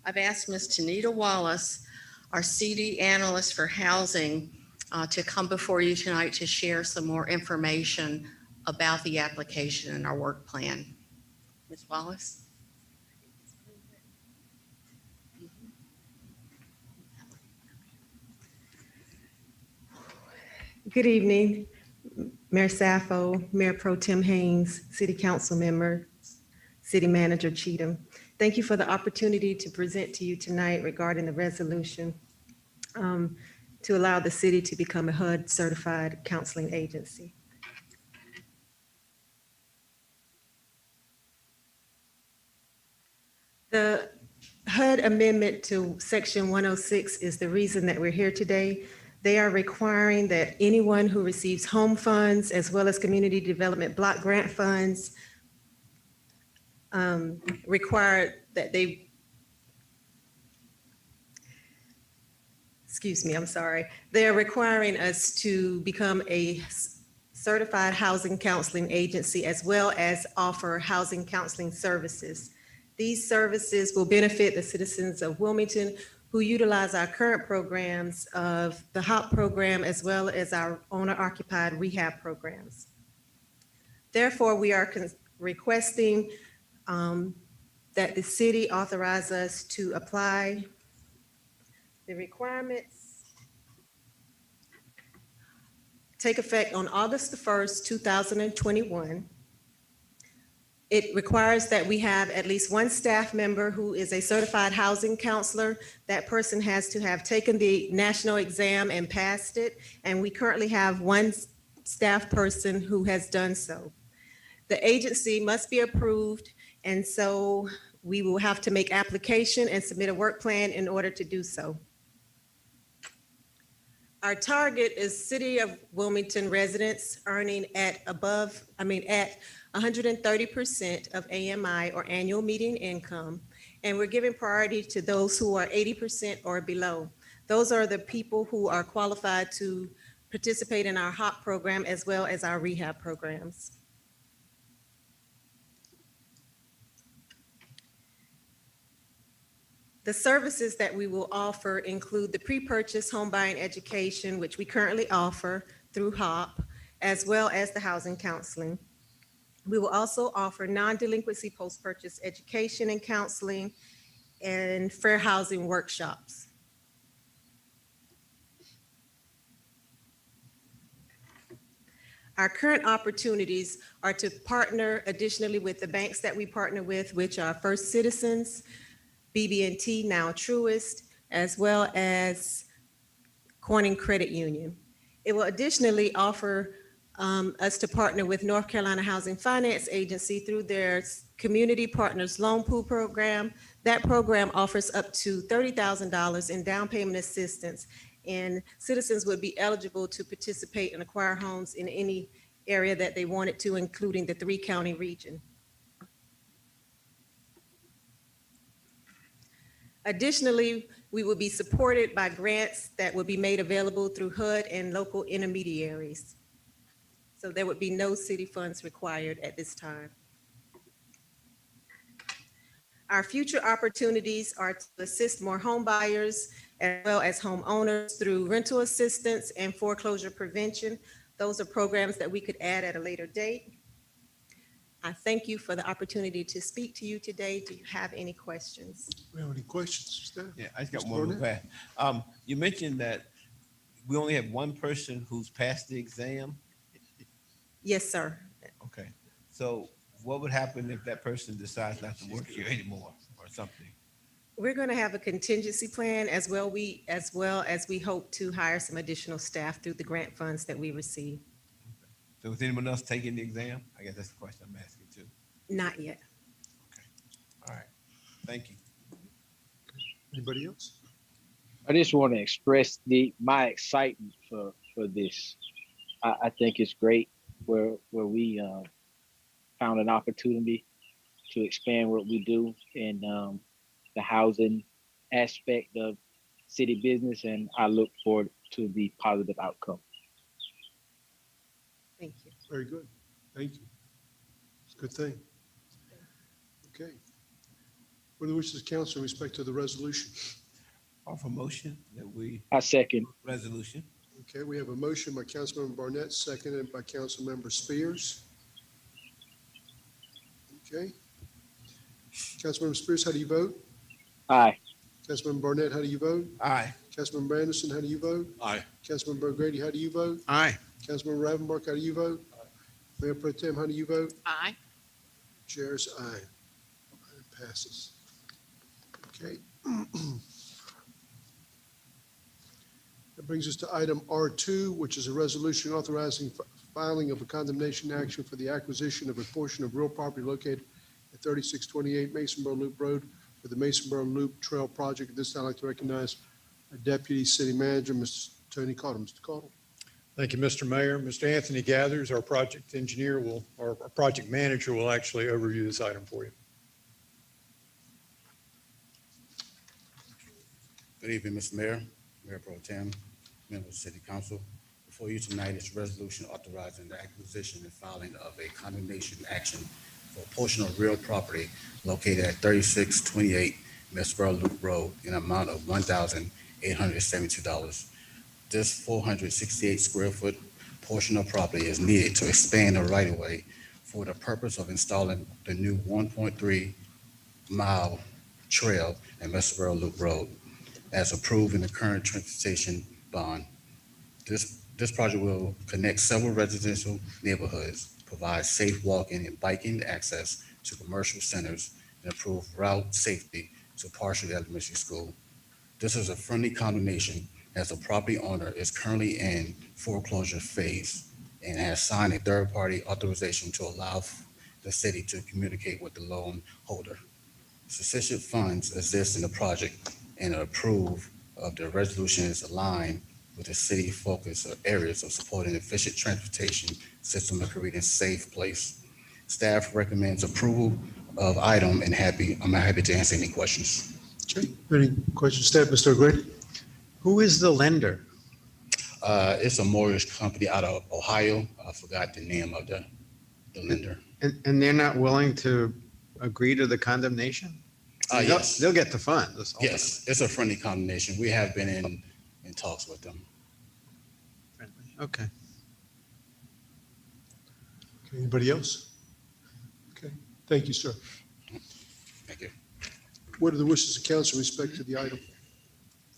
I've asked Ms. Tanita Wallace, our CD analyst for housing, to come before you tonight to share some more information about the application and our work plan. Ms. Wallace? Good evening, Mayor Saffo, Mayor Pro Tem Haynes, City Council members, City Manager Cheatham. Thank you for the opportunity to present to you tonight regarding the resolution to allow the city to become a HUD certified counseling agency. The HUD Amendment to Section 106 is the reason that we're here today. They are requiring that anyone who receives home funds as well as community development block grant funds require that they, they are requiring us to become a certified housing counseling agency as well as offer housing counseling services. These services will benefit the citizens of Wilmington who utilize our current programs of the HOP program as well as our owner-occupied rehab programs. Therefore, we are requesting that the city authorize us to apply. The requirements take effect on August the 1st, 2021. It requires that we have at least one staff member who is a certified housing counselor. That person has to have taken the national exam and passed it. And we currently have one staff person who has done so. The agency must be approved. And so we will have to make application and submit a work plan in order to do so. Our target is City of Wilmington residents earning at 130% of AMI or annual median income. And we're giving priority to those who are 80% or below. Those are the people who are qualified to participate in our HOP program as well as our rehab programs. The services that we will offer include the pre-purchase home buying education, which we currently offer through HOP, as well as the housing counseling. We will also offer non-delinquency post-purchase education and counseling and fair housing workshops. Our current opportunities are to partner additionally with the banks that we partner with, which are First Citizens, BB&T, now Truist, as well as Corning Credit Union. It will additionally offer us to partner with North Carolina Housing Finance Agency through their Community Partners Loan Pool program. That program offers up to $30,000 in down payment assistance, and citizens would be eligible to participate and acquire homes in any area that they wanted to, including the 3-county region. Additionally, we will be supported by grants that will be made available through HUD and local intermediaries. So there would be no city funds required at this time. Our future opportunities are to assist more home buyers as well as homeowners through rental assistance and foreclosure prevention. Those are programs that we could add at a later date. I thank you for the opportunity to speak to you today. Do you have any questions? We have any questions, staff? Yeah, I just got Mr. one real Barnett? fast. You mentioned that we only have one person who's passed the exam. Yes, sir. Okay, so what would happen if that person decides not to work here anymore or something? We're going to have a contingency plan as well as we hope to hire some additional staff through the grant funds that we receive. So is anyone else taking the exam? I guess that's the question I'm asking too. Not yet. All right, thank you. Anybody else? I just want to express my excitement for this. I think it's great where we found an opportunity to expand what we do in the housing aspect of city business, and I look forward to the positive outcome. Thank you. Very good. Thank you. It's a good thing. Okay. What are the wishes of council in respect to the resolution? Offer motion that we, I second. resolution. Okay, we have a motion by Councilmember Barnett, seconded by Councilmember Spears. Okay. Councilmember Spears, how do you vote? Aye. Councilmember Barnett, how do you vote? Aye. Councilmember Anderson, how do you vote? Aye. Councilmember O'Grady, how do you vote? Aye. Councilmember Ravenbach, how do you vote? Mayor Pro Tem, how do you vote? Aye. Chair's aye. Item passes. Okay. That brings us to item R2, which is a resolution authorizing filing of a condemnation action for the acquisition of a portion of real property located at 3628 Masonboro Loop Road for the Masonboro Loop Trail Project. At this time, I'd like to recognize our Deputy City Manager, Mr. Tony Cottle. Mr. Cottle. Thank you, Mr. Mayor. Mr. Anthony Gathers, our project engineer our project manager will actually overview this item for you. Good evening, Mr. Mayor, Mayor Pro Tem, members of the City Council. Before you tonight is a resolution authorizing the acquisition and filing of a condemnation action for a portion of real property located at 3628 Masonboro Loop Road in an amount of $1,872. This 468 square foot portion of property is needed to expand the right-of-way for the purpose of installing the new 1.3 mile trail at Masonboro Loop Road, as approved in the current transportation bond. This project will connect several residential neighborhoods, provide safe walking and biking access to commercial centers, and improve route safety to Partial Elementary School. This is a friendly condemnation as the property owner is currently in foreclosure phase and has signed a third-party authorization to allow the city to communicate with the loan holder. Sufficient funds exist in the project, and approve of the resolution is aligned with the city focus of areas of supporting efficient transportation system and creating a safe place. Staff recommends approval of item and I'm happy to answer any questions. Okay, any questions, staff? Mr. O'Grady? Who is the lender? It's a mortgage company out of Ohio. I forgot the name of the lender. And they're not willing to agree to the condemnation? Yes. They'll get the funds. Yes, it's a friendly condemnation. We have been in talks with them. Okay. Anybody else? Okay, thank you, sir. Thank you. What are the wishes of council in respect to the item?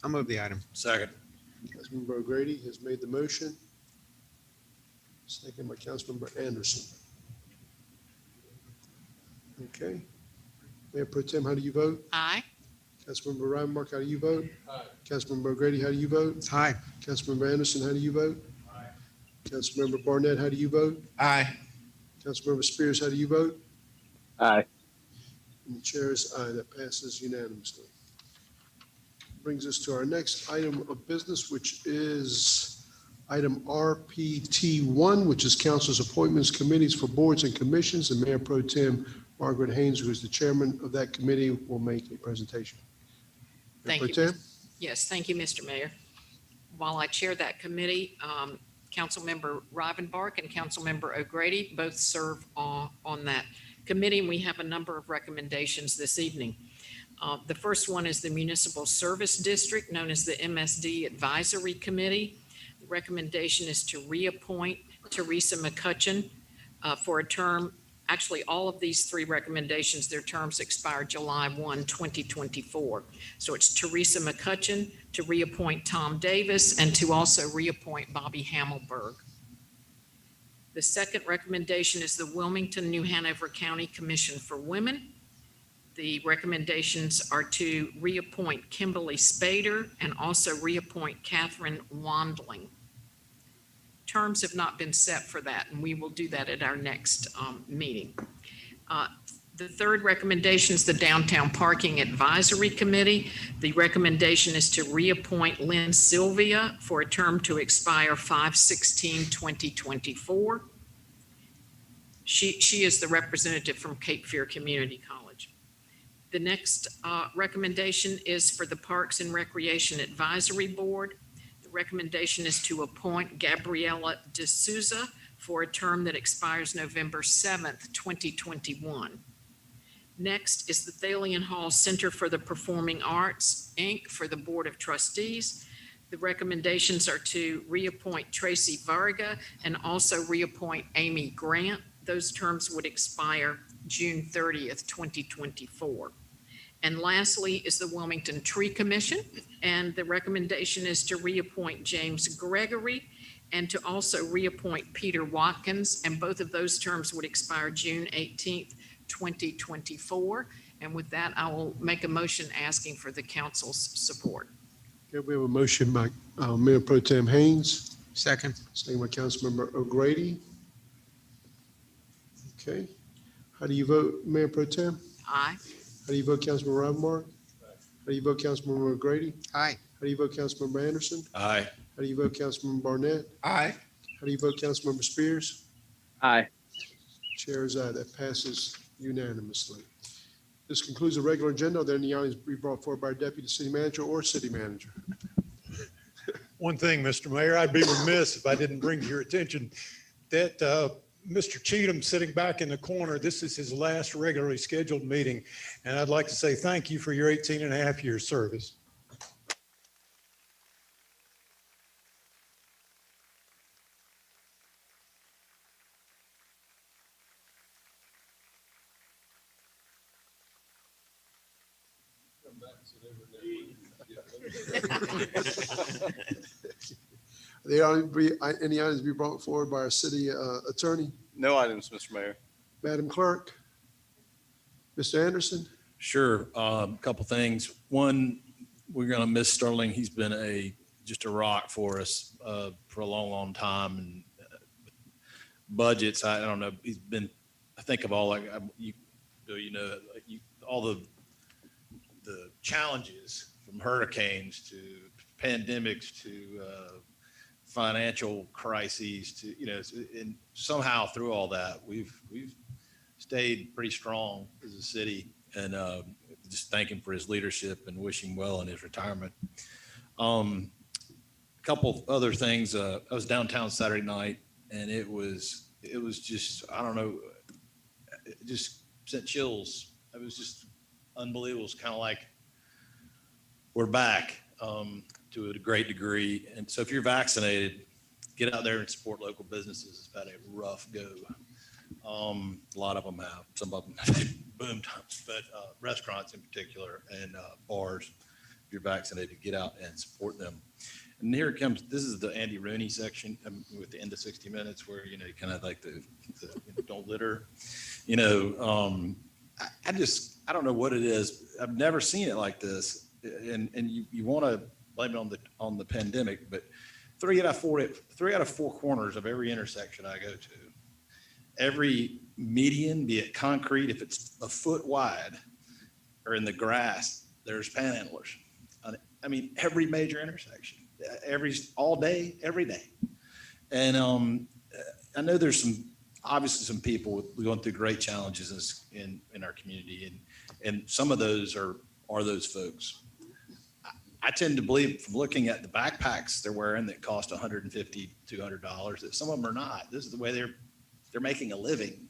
I'll move the item. Second. Councilmember O'Grady has made the motion. Second by Councilmember Anderson. Okay. Mayor Pro Tem, how do you vote? Aye. Councilmember Ravenbach, how do you vote? Aye. Councilmember O'Grady, how do you vote? Aye. Councilmember Anderson, how do you vote? Aye. Councilmember Barnett, how do you vote? Aye. Councilmember Spears, how do you vote? Aye. And the chair is aye. That passes unanimously. Brings us to our next item of business, which is item RPT1, which is council's appointments, committees for boards and commissions, and Mayor Pro Tem Margaret Haynes, who is the chairman of that committee, will make a presentation. Mayor Thank Pro you. Tem? Yes, thank you, Mr. Mayor. While I chair that committee, Councilmember Rivenbark and Councilmember O'Grady both serve on that committee, and we have a number of recommendations this evening. The first one is the Municipal Service District, known as the MSD Advisory Committee. The recommendation is to reappoint Teresa McCutcheon for a term. Actually, all of these three recommendations, their terms expire July 1, 2024. So it's Teresa McCutcheon, to reappoint Tom Davis, and to also reappoint Bobby Hamelberg. The second recommendation is the Wilmington, New Hanover County Commission for Women. The recommendations are to reappoint Kimberly Spader and also reappoint Catherine Wandling. Terms have not been set for that, and we will do that at our next meeting. The third recommendation is the Downtown Parking Advisory Committee. The recommendation is to reappoint Lynn Sylvia for a term to expire 5/16/2024. She is the representative from Cape Fear Community College. The next recommendation is for the Parks and Recreation Advisory Board. The recommendation is to appoint Gabriella D'Souza for a term that expires November 7th, 2021. Next is the Thalian Hall Center for the Performing Arts, Inc. for the Board of Trustees. The recommendations are to reappoint Tracy Varga and also reappoint Amy Grant. Those terms would expire June 30th, 2024. And lastly is the Wilmington Tree Commission, and the recommendation is to reappoint James Gregory and to also reappoint Peter Watkins, and both of those terms would expire June 18th, 2024. And with that, I will make a motion asking for the council's support. Okay, we have a motion by Mayor Pro Tem Haynes, Second. second by Councilmember O'Grady. Okay, how do you vote, Mayor Pro Tem? Aye. How do you vote, Councilmember Ravenbach? How do you vote, Councilmember O'Grady? Aye. How do you vote, Councilmember Anderson? Aye. How do you vote, Councilmember Barnett? Aye. How do you vote, Councilmember Spears? Aye. Chair is aye. That passes unanimously. This concludes the regular agenda. Are there any items to be brought forward by our Deputy City Manager or City Manager? One thing, Mr. Mayor, I'd be remiss if I didn't bring to your attention that Mr. Cheatham sitting back in the corner, this is his last regularly scheduled meeting. And I'd like to say thank you for your 18 and a half years service. Are there any items to be brought forward by our city attorney? No items, Mr. Mayor. Madam Clerk? Mr. Anderson? Sure. A couple things. One, we're going to miss Sterling. He's been just a rock for us for a long, long time. And budgets, I don't know. He's been, I think of all, like all the challenges from hurricanes to pandemics to financial crises to, and somehow through all that, we've stayed pretty strong as a city, and just thank him for his leadership and wish him well in his retirement. A couple other things. I was downtown Saturday night, and it was just, I don't know, it just sent chills. It was just unbelievable. It's kind of like we're back to a great degree. And so if you're vaccinated, get out there and support local businesses. It's had a rough go. A lot of them have, some of them have boom times, but restaurants in particular and bars, if you're vaccinated, get out and support them. And here it comes. This is the Andy Rooney section with the end of 60 Minutes where, you kind of like the don't litter, I don't know what it is. I've never seen it like this. And you want to blame it on the pandemic, but three out of four corners of every intersection I go to, every median, be it concrete, if it's a foot wide or in the grass, there's panhandlers. I mean, every major intersection, all day, every day. And I know there's obviously some people going through great challenges in our community, and some of those are those folks. I tend to believe from looking at the backpacks they're wearing that cost $150, $200, that some of them are not. This is the way they're making a living.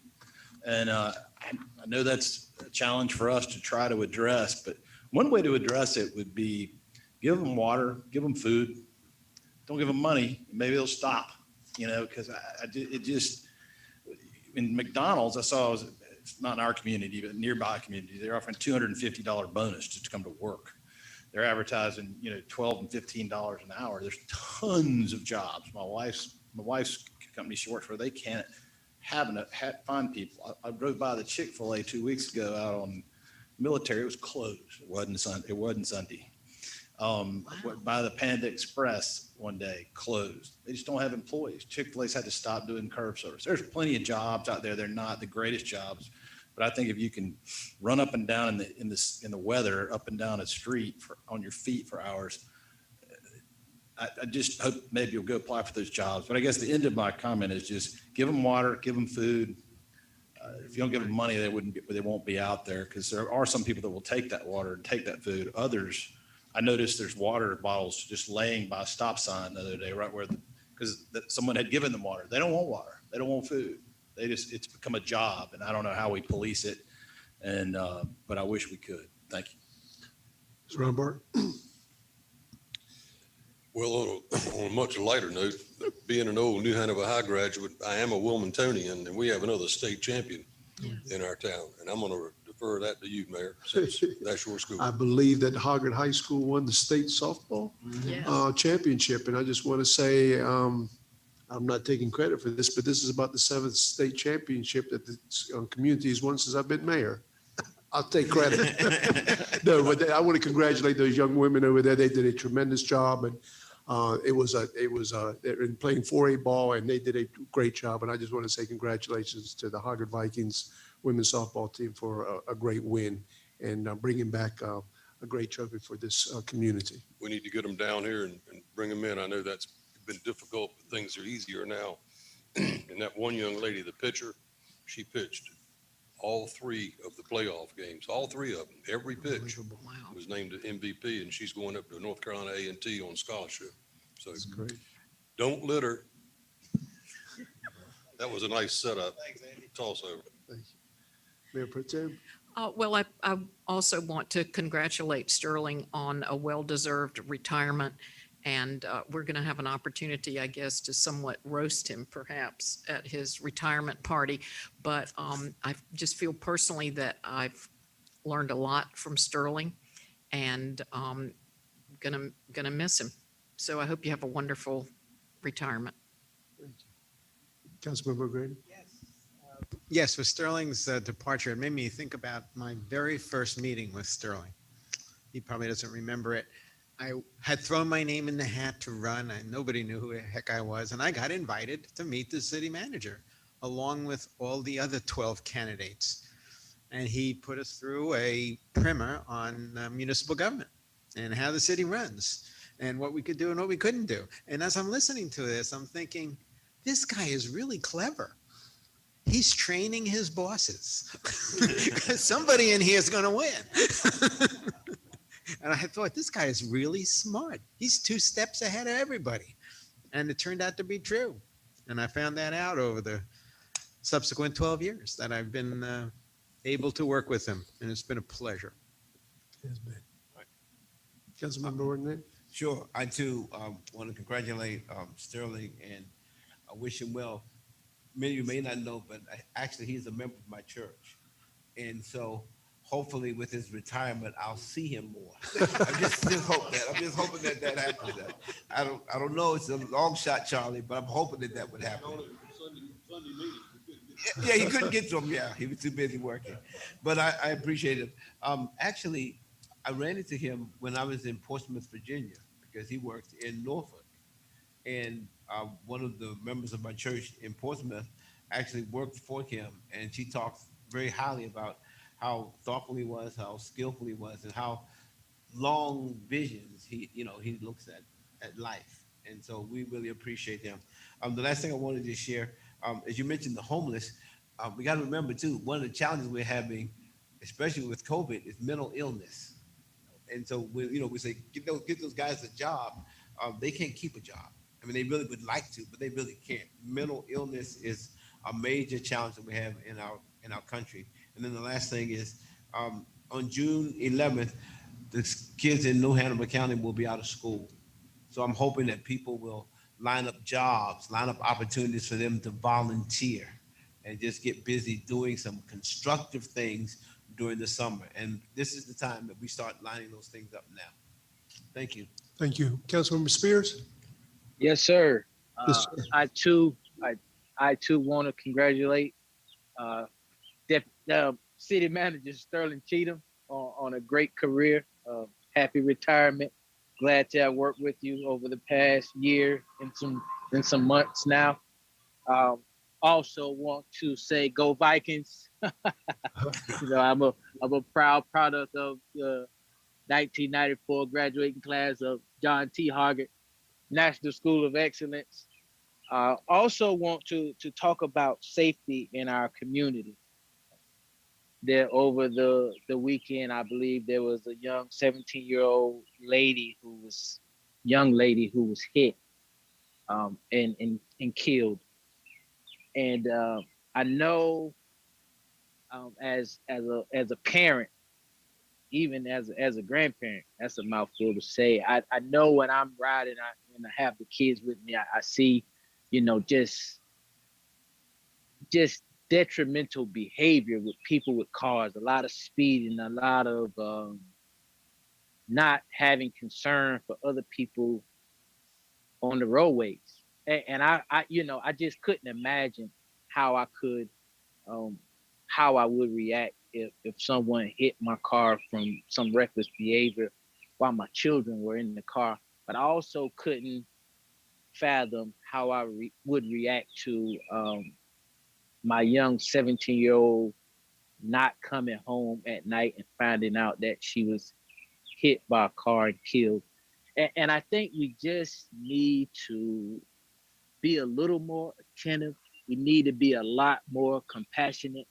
And I I know that's a challenge for us to try to address, but one way to address it would be give them water, give them food, don't give them money, maybe they'll stop, because it just, in McDonald's, I saw, it's not in our community, but nearby community, they're offering $250 bonus just to come to work. They're advertising, $12 and $15 an hour. There's tons of jobs. My wife's company she works for, they can't find people. I drove by the Chick-fil-A 2 weeks ago out on Military. It was closed. It wasn't Sunday. By the Panda Express one day, closed. They just don't have employees. Chick-fil-A's had to stop doing curb service. There's plenty of jobs out there. They're not the greatest jobs, but I think if you can run up and down in the weather, up and down a street on your feet for hours, I just hope maybe you'll go apply for those jobs. But I guess the end of my comment is just give them water, give them food. If you don't give them money, they won't be out there, because there are some people that will take that water and take that food. Others, I noticed there's water bottles just laying by a stop sign the other day, right where, because someone had given them water. They don't want water. They don't want food. It's become a job, and I don't know how we police it. And, but I wish we could. Thank you. Mr. Ron Bart? Well, on a much lighter note, being an old New Hanover High graduate, I am a Wilmingtonian, and we have another state champion in our town. And I'm going to defer that to you, Mayor, since that's your school. I believe that Hoggard High School won the state softball championship. And I just want to say, I'm not taking credit for this, but this is about the 7th state championship that the community has won since I've been mayor. I'll take credit. No, but I want to congratulate those young women over there. They did a tremendous job, and they're playing 4A ball, and they did a great job. And I just want to say congratulations to the Hoggard Vikings women's softball team for a great win and bringing back a great trophy for this community. We need to get them down here and bring them in. I know that's been difficult, but things are easier now. And that one young lady, the pitcher, she pitched all 3 of the playoff games, all 3 of them. Every pitch was named an MVP, and she's going up to North Carolina A&T on scholarship. So That's great. Don't litter. That was a nice setup. Thanks, Andy. Toss over. Thank you. Mayor Pro Tem? Well, I also want to congratulate Sterling on a well-deserved retirement. And we're going to have an opportunity, I guess, to somewhat roast him perhaps at his retirement party. But I just feel personally that I've learned a lot from Sterling, and gonna miss him. So I hope you have a wonderful retirement. Councilmember Grady? Yes, with Sterling's departure, it made me think about my very first meeting with Sterling. He probably doesn't remember it. I had thrown my name in the hat to run, and nobody knew who the heck I was. And I got invited to meet the city manager, along with all the other 12 candidates. And he put us through a primer on municipal government and how the city runs and what we could do and what we couldn't do. And as I'm listening to this, I'm thinking, this guy is really clever. He's training his bosses. Somebody in here is going to win. And I thought, this guy is really smart. He's 2 steps ahead of everybody. And it turned out to be true. And I found that out over the subsequent 12 years that I've been able to work with him. And it's been a pleasure. Yes, man. Councilmember Ordonez? Sure. I too want to congratulate Sterling, and I wish him well. Many of you may not know, but actually he's a member of my church. And so hopefully with his retirement, I'll see him more. I just hope that. I'm just hoping that happens. I don't know. It's a long shot, Charlie, but I'm hoping that would happen. Yeah, he couldn't get to him. Yeah, he was too busy working. But I appreciate it. Actually, I ran into him when I was in Portsmouth, Virginia, because he worked in Norfolk. And one of the members of my church in Portsmouth actually worked for him, and she talked very highly about how thoughtful he was, how skillful he was, and how long visions he looks at life. And so we really appreciate him. The last thing I wanted to share, as you mentioned, the homeless, we got to remember too, one of the challenges we're having, especially with COVID, is mental illness. And so we say, get those guys a job. They can't keep a job. I mean, they really would like to, but they really can't. Mental illness is a major challenge that we have in our country. And then the last thing is, on June 11th, the kids in New Hanover County will be out of school. So I'm hoping that people will line up jobs, line up opportunities for them to volunteer and just get busy doing some constructive things during the summer. And this is the time that we start lining those things up now. Thank you. Thank you. Councilmember Spears? Yes, sir. Yes, sir. I too want to congratulate City Manager Sterling Cheatham on a great career. Happy retirement. Glad to have worked with you over the past year and some months now. Also want to say go Vikings. I'm a proud product of the 1994 graduating class of John T. Hoggett National School of Excellence. Also want to talk about safety in our community. There over the weekend, I believe there was a young 17-year-old lady who was hit and killed. And I know as a parent, even as a grandparent, that's a mouthful to say. I know when I'm riding and I have the kids with me, I see, just detrimental behavior with people with cars, a lot of speed and a lot of not having concern for other people on the roadways. And I just couldn't imagine how I would react if someone hit my car from some reckless behavior while my children were in the car. But I also couldn't fathom how I would react to my young 17-year-old not coming home at night and finding out that she was hit by a car and killed. And I think we just need to be a little more attentive. We need to be a lot more compassionate.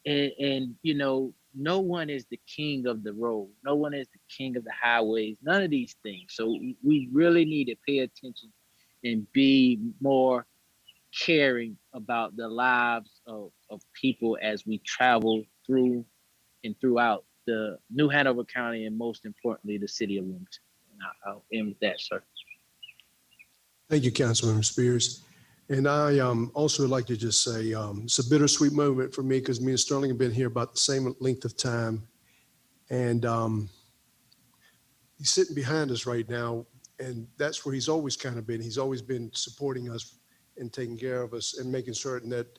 And no one is the king of the road. No one is the king of the highways, none of these things. So we really need to pay attention and be more caring about the lives of people as we travel through and throughout the New Hanover County and most importantly, the city of Wilmington. And I'll end with that, sir. Thank you, Councilmember Spears. And I also would like to just say it's a bittersweet moment for me because me and Sterling have been here about the same length of time. And he's sitting behind us right now. And that's where he's always kind of been. He's always been supporting us and taking care of us and making certain that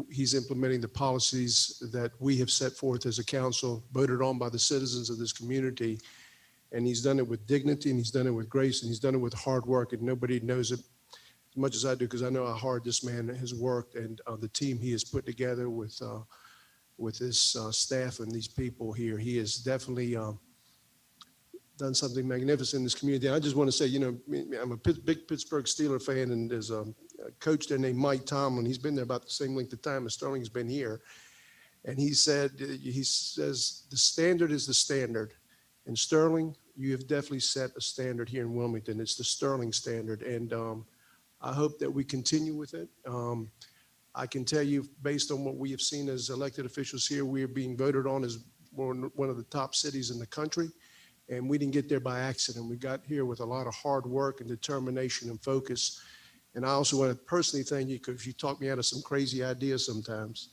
he's implementing the policies that we have set forth as a council, voted on by the citizens of this community. And he's done it with dignity and he's done it with grace and he's done it with hard work. And nobody knows it as much as I do because I know how hard this man has worked and the team he has put together with his staff and these people here. He has definitely done something magnificent in this community. And I just want to say, I'm a big Pittsburgh Steelers fan, and there's a coach there named Mike Tomlin. He's been there about the same length of time as Sterling's been here. And he says, the standard is the standard. And Sterling, you have definitely set a standard here in Wilmington. It's the Sterling standard. And I hope that we continue with it. I can tell you, based on what we have seen as elected officials here, we are being voted on as one of the top cities in the country. And we didn't get there by accident. We got here with a lot of hard work and determination and focus. And I also want to personally thank you because you talked me out of some crazy ideas sometimes.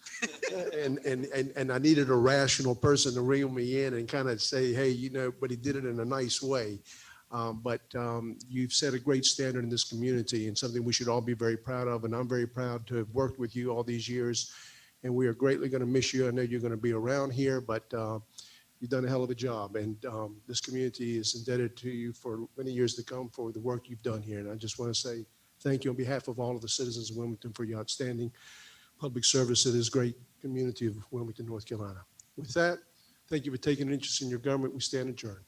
and I needed a rational person to reel me in and kind of say, hey, but he did it in a nice way. But you've set a great standard in this community and something we should all be very proud of. And I'm very proud to have worked with you all these years. And we are greatly going to miss you. I know you're going to be around here, but you've done a hell of a job. And this community is indebted to you for many years to come for the work you've done here. And I just want to say thank you on behalf of all of the citizens of Wilmington for your outstanding public service to this great community of Wilmington, North Carolina. With that, thank you for taking an interest in your government. We stand adjourned.